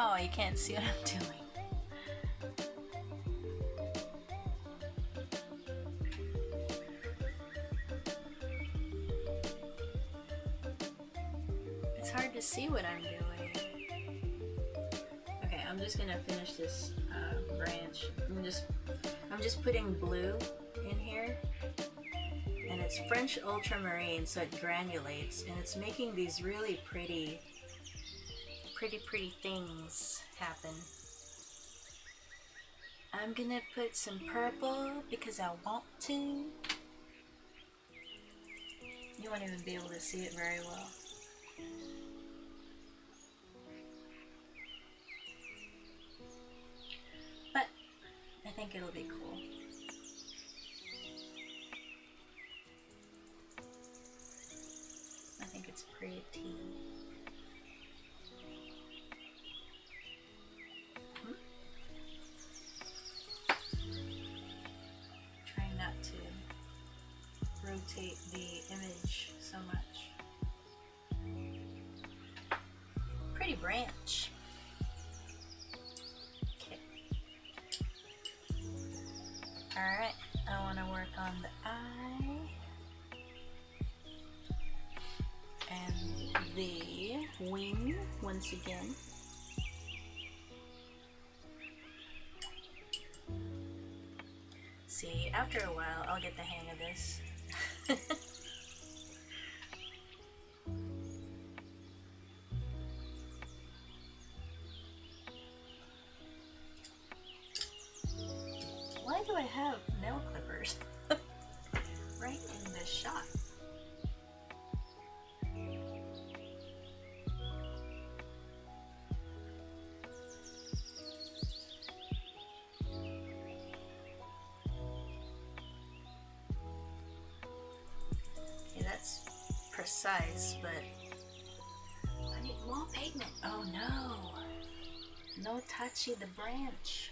Oh, you can't see what I'm doing. It's hard to see what I'm doing. Okay, I'm just gonna finish this branch. I'm just putting blue in here, and it's French ultramarine, so it granulates, and it's making these really pretty things happen. I'm gonna put some purple because I want to. You won't even be able to see it very well. But I think it'll be cool. I think it's pretty. Rotate the image so much. Pretty branch. Okay. Alright, I want to work on the eye and the wing once again. See, after a while, I'll get the hang of this. Why do I have nail clippers right in this shot? That's precise, but I need more pigment. Oh no, no touchy the branch.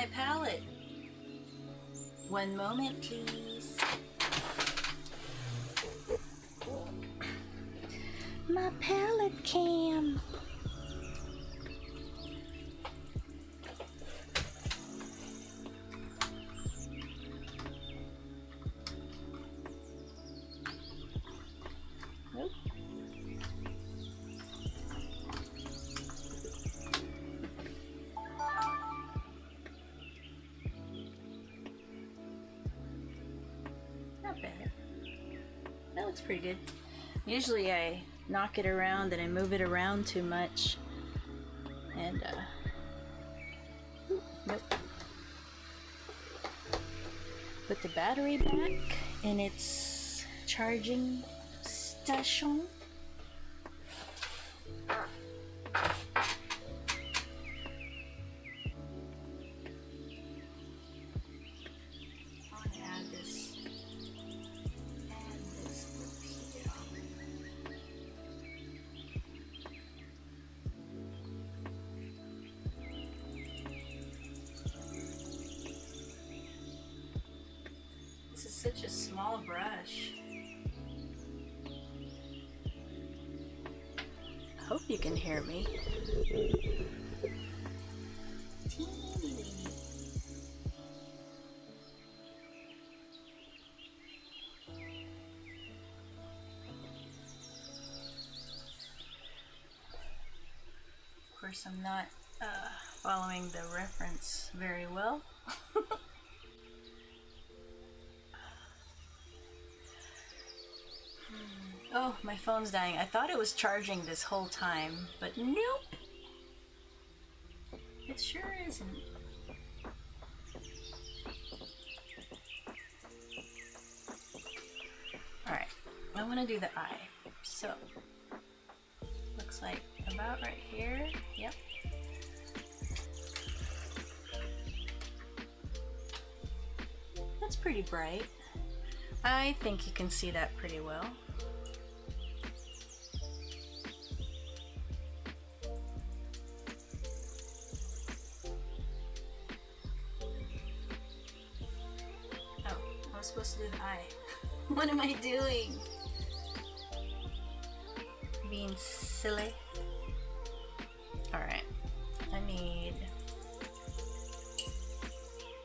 my palette. One moment, please. My palette cam. Nope. Not bad. That looks pretty good. Usually I knock it around and I move it around too much. And nope. Put the battery back in its charging station. This is such a small brush. I hope you can hear me. Of course, I'm not following the reference very well. Oh, my phone's dying. I thought it was charging this whole time, but nope. It sure isn't. Alright, I want to do the eye. So, looks like about right here. Yep. That's pretty bright. I think you can see that pretty well. Supposed to do the eye. What am I doing? Being silly. Alright. I need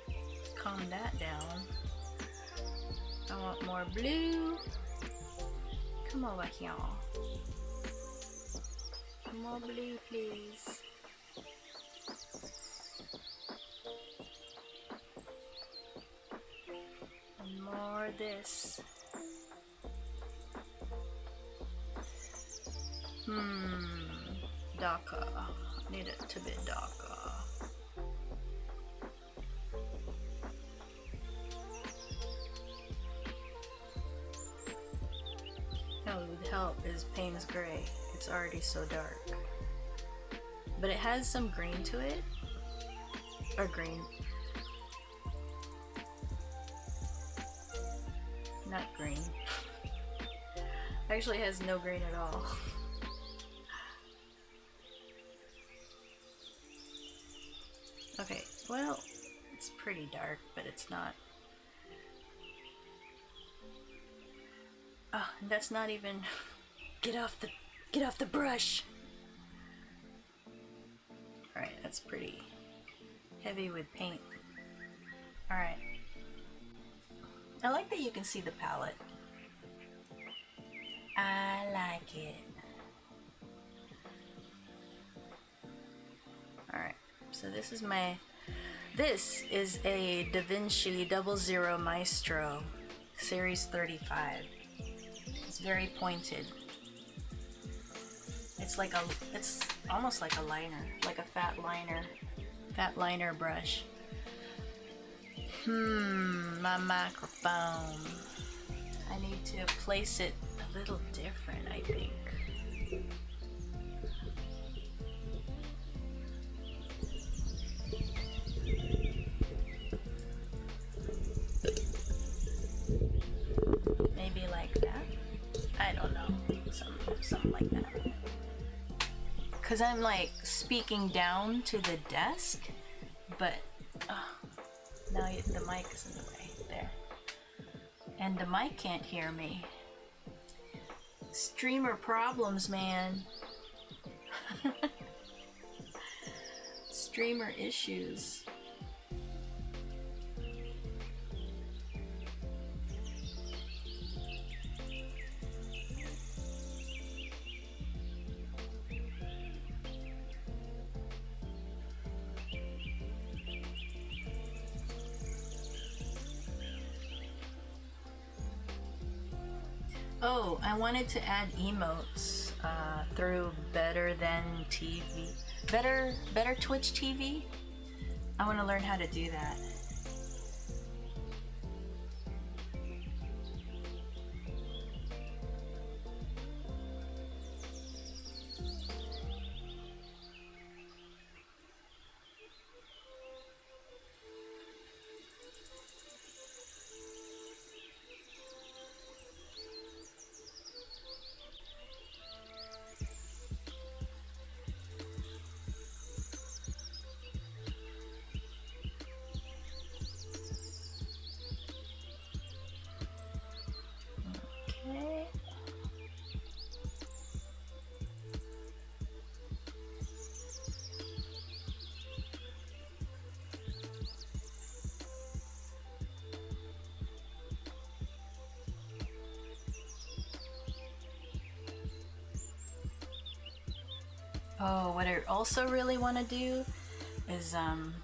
to calm that down. I want more blue. Come over here. More blue, please. More this. Darker. Need it to be darker. No, what would help is Payne's Gray. It's already so dark. But it has some green to it. Or green. Not green. Actually has no green at all. Okay, well, it's pretty dark, but it's not. Oh, and that's not even get off the brush. Alright, that's pretty heavy with paint. Alright. I like that you can see the palette. I like it. Alright, so this is a Da Vinci 00 Maestro Series 35. It's very pointed. It's almost like a liner, like a fat liner brush. My microphone. I need to place it a little different, I think. Maybe like that. I don't know. Something like that. Because I'm like speaking down to the desk, but Now the mic is in the way. There. And the mic can't hear me. Streamer problems, man. Streamer issues. Oh, I wanted to add emotes through Better Than TV. Better Twitch TV? I want to learn how to do that. Oh, what I also really want to do is on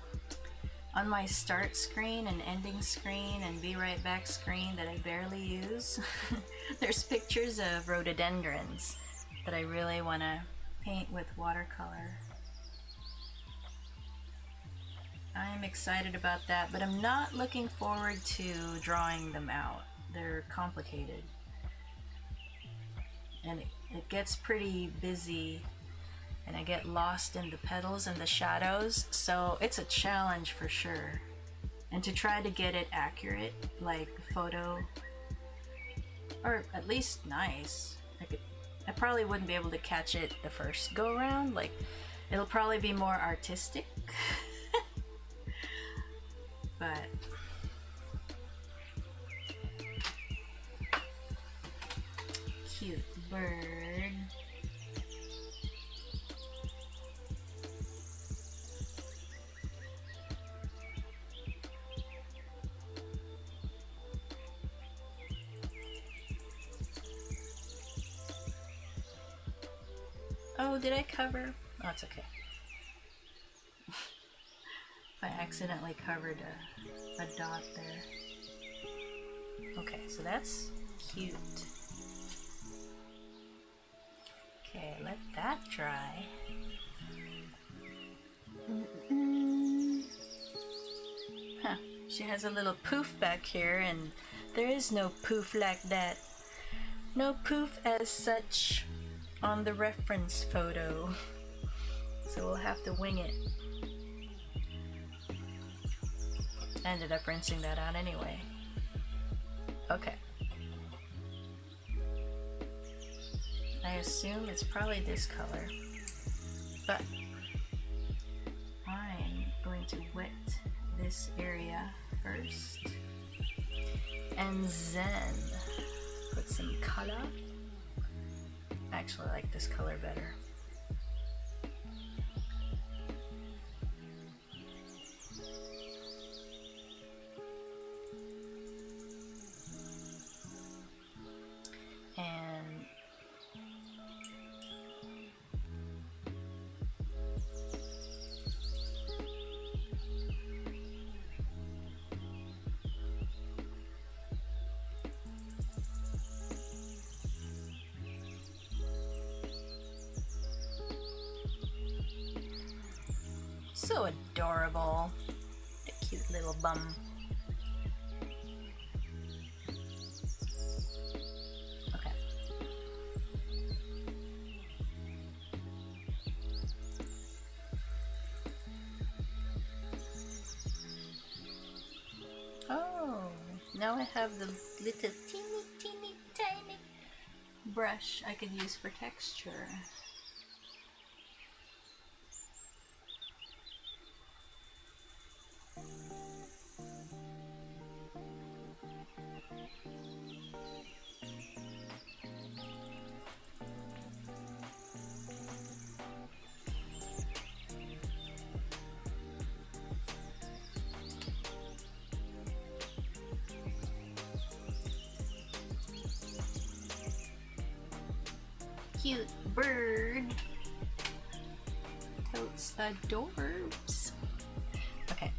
my start screen and ending screen and be right back screen that I barely use, there's pictures of rhododendrons that I really want to paint with watercolor. I'm excited about that, but I'm not looking forward to drawing them out. They're complicated. And it gets pretty busy and I get lost in the petals and the shadows, so it's a challenge for sure. And to try to get it accurate, like photo, or at least nice. I probably wouldn't be able to catch it the first go around, like it'll probably be more artistic. But cute bird. Oh, did I cover? Oh, it's okay. If I accidentally covered a dot there. Okay, so that's cute. Okay, let that dry. Huh, she has a little poof back here, and there is no poof like that. No poof as such on the reference photo. So we'll have to wing it. I ended up rinsing that out anyway. Okay. I assume it's probably this color, but I'm going to wet this area first and then put some color. Actually, I like this color better. And so adorable. A cute little bum. Okay. Oh, now I have the little teeny tiny brush I could use for texture. cute bird. Totes adorbs. Okay.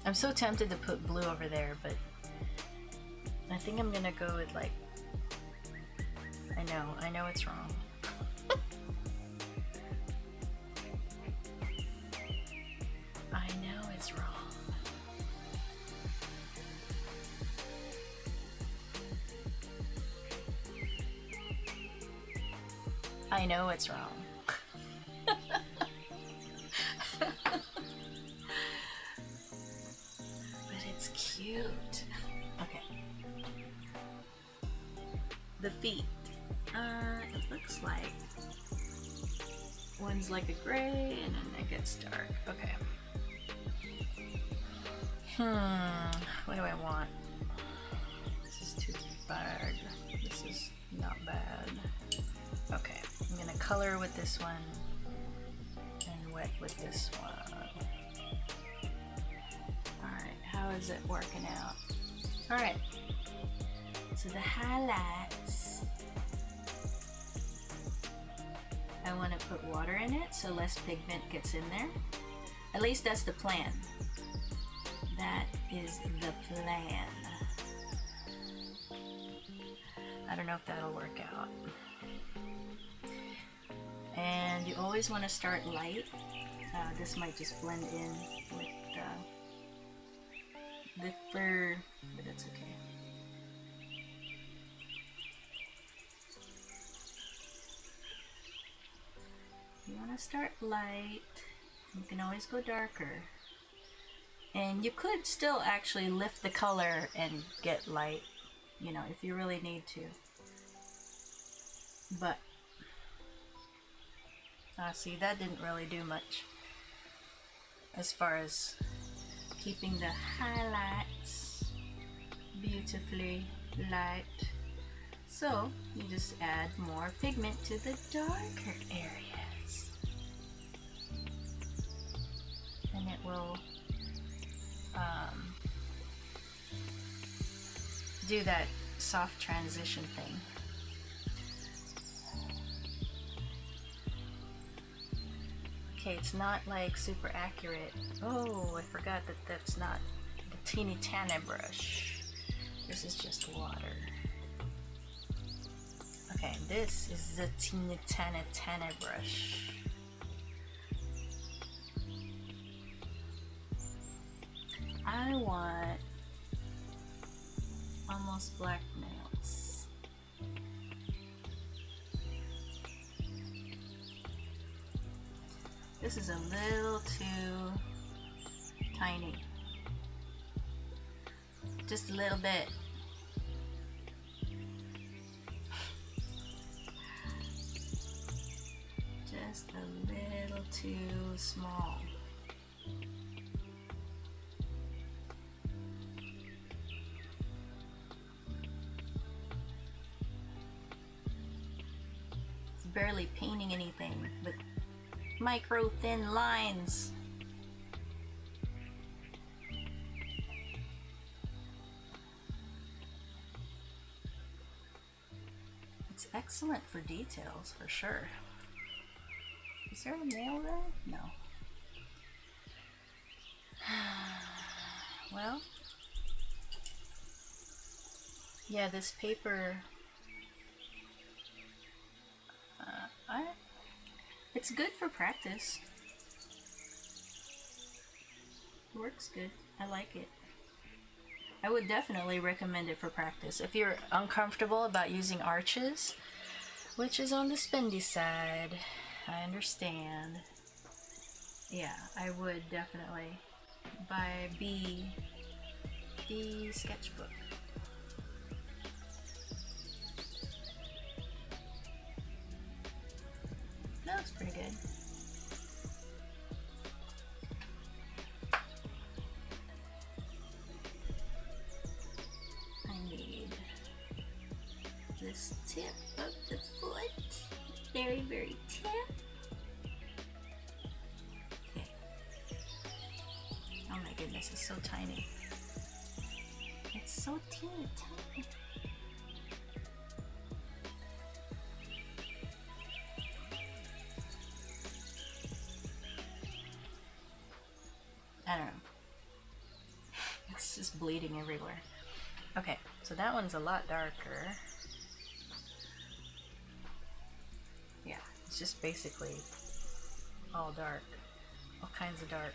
I'm so tempted to put blue over there, but I think I'm gonna go with like, I know it's wrong. I know it's wrong. I know it's wrong. But it's cute. Okay. The feet. It looks like one's like a gray and then it gets dark. Okay. What do I want? This is too bad. This is not bad. Okay, I'm gonna color with this one and wet with this one. Alright, how is it working out? Alright, so the highlights, I want to put water in it so less pigment gets in there. At least that's the plan. That is the plan. I don't know if that'll work out. And you always want to start light. This might just blend in with the fur, but that's okay. You want to start light. You can always go darker. And you could still actually lift the color and get light, you know, if you really need to. But see, that didn't really do much as far as keeping the highlights beautifully light. So you just add more pigment to the darker areas, and it will do that soft transition thing. Okay, it's not like super accurate. Oh, I forgot that that's not the teeny tiny brush. This is just water. Okay, this is the teeny tiny brush. I want almost black nails. This is a little too tiny. Just a little bit. Just a little too small. It's barely painting anything, but micro thin lines. It's excellent for details, for sure. Is there a nail there? No. Well, yeah, this paper, it's good for practice. It works good. I like it. I would definitely recommend it for practice. If you're uncomfortable about using arches, which is on the spendy side, I understand. Yeah, I would definitely buy Bee sketchbook. That looks pretty good. I need this tip of the foot. Very, very tip. Okay. Oh my goodness, it's so tiny. It's so teeny tiny. bleeding everywhere. Okay, so that one's a lot darker. Yeah, it's just basically all dark, all kinds of dark.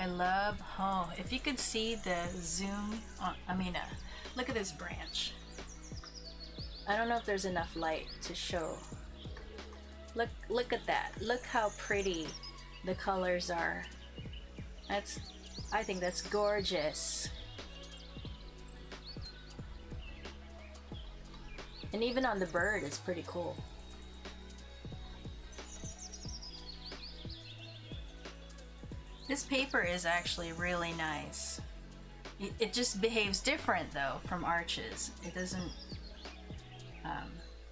I love, oh, if you could see the zoom on, look at this branch. I don't know if there's enough light to show. Look at that. Look how pretty the colors are. I think that's gorgeous. And even on the bird, it's pretty cool. This paper is actually really nice. It just behaves different though from Arches. It doesn't,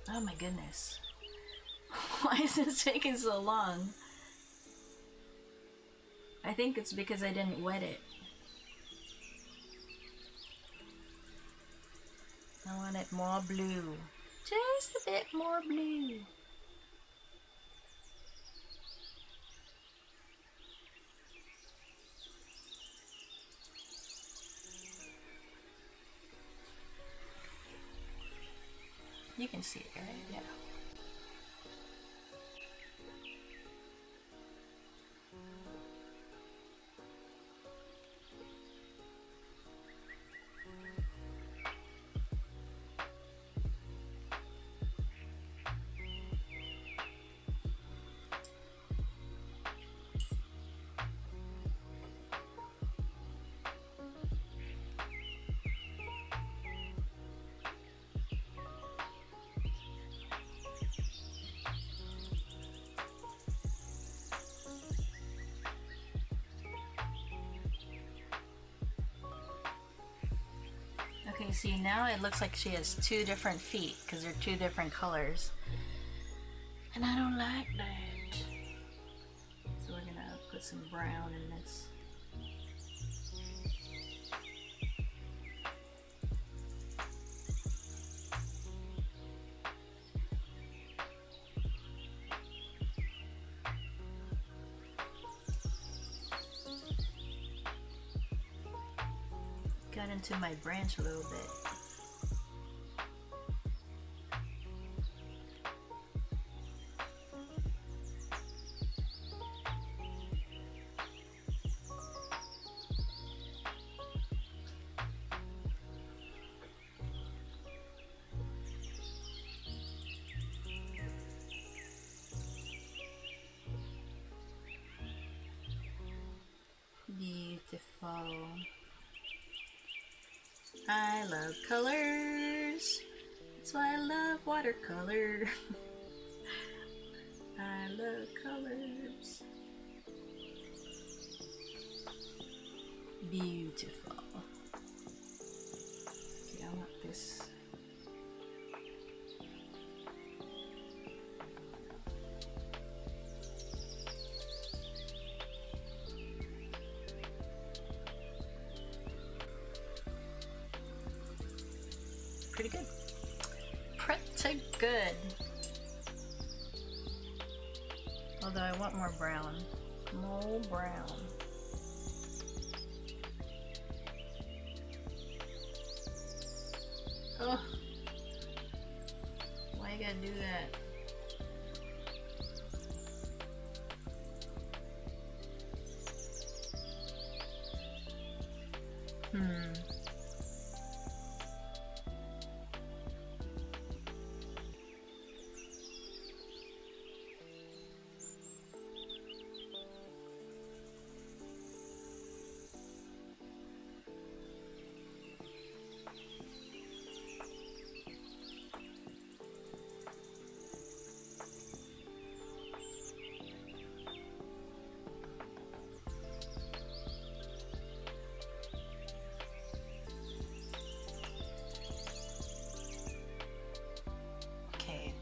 oh my goodness. Why is this taking so long? I think it's because I didn't wet it. I want it more blue. Just a bit more blue. You can see it, right? Yeah. Okay, see now it looks like she has two different feet because they're two different colors. And I don't like that. So we're gonna put some brown in this. Got into my branch a little bit. Beautiful. I love colors. That's why I love watercolor. I love colors. Beautiful. Okay, I want this. Pretty good. Pretty good. Although I want more brown. More brown. Oh. Why you gotta do that?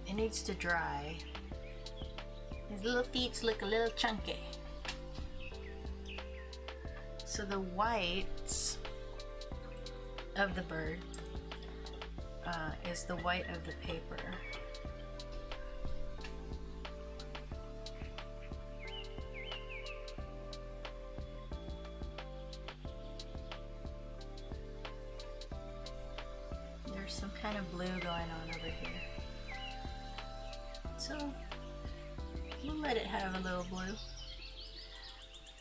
It needs to dry. His little feet look a little chunky. So the whites of the bird, is the white of the paper. There's some kind of blue going on over here. So we'll let it have a little blue.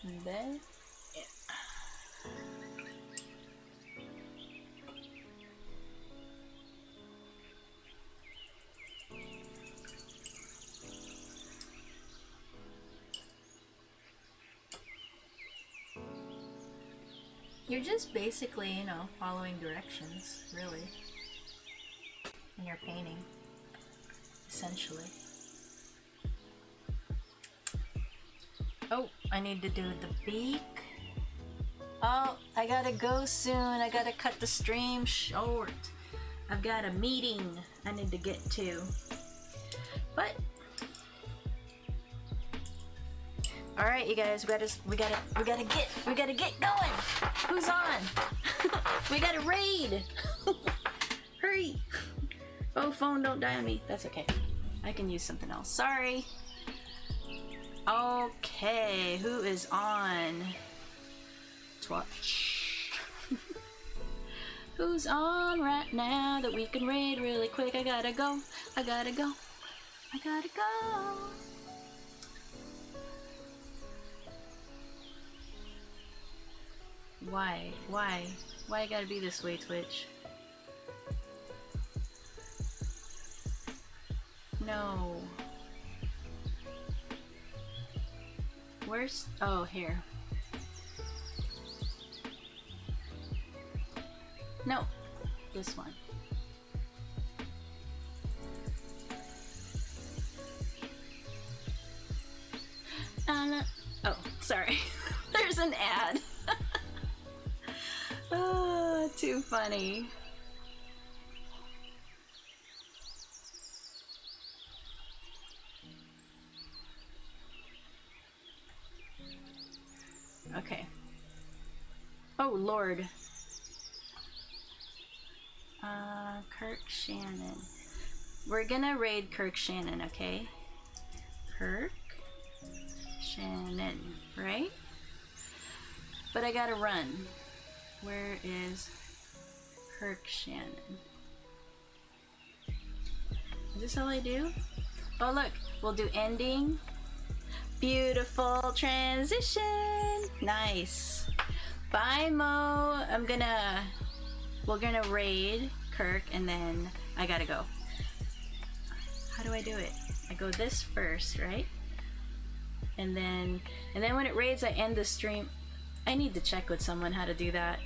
And then, yeah. You're just basically, you know, following directions, really, when you're painting, essentially. Oh, I need to do the beak. Oh, I gotta go soon. I gotta cut the stream short. I've got a meeting I need to get to. But all right, you guys, we gotta get going. Who's on? We gotta raid. Hurry. Oh, phone, don't die on me. That's okay. I can use something else. Sorry. Okay, who is on Twitch? Who's on right now that we can raid really quick? I gotta go. I gotta go. I gotta go. Why? Why? Why it gotta be this way, Twitch? No. Where's... oh, here. No. This one. Oh, sorry. There's an ad. Oh, too funny. Okay. Oh, Lord. Kirk Shannon. We're gonna raid Kirk Shannon, okay? Kirk Shannon, right? But I gotta run. Where is Kirk Shannon? Is this all I do? Oh, look. We'll do ending. Beautiful transition. Nice. Bye, Mo. We're gonna raid Kirk and then I gotta go. How do I do it? I go this first, right? And then when it raids, I end the stream. I need to check with someone how to do that.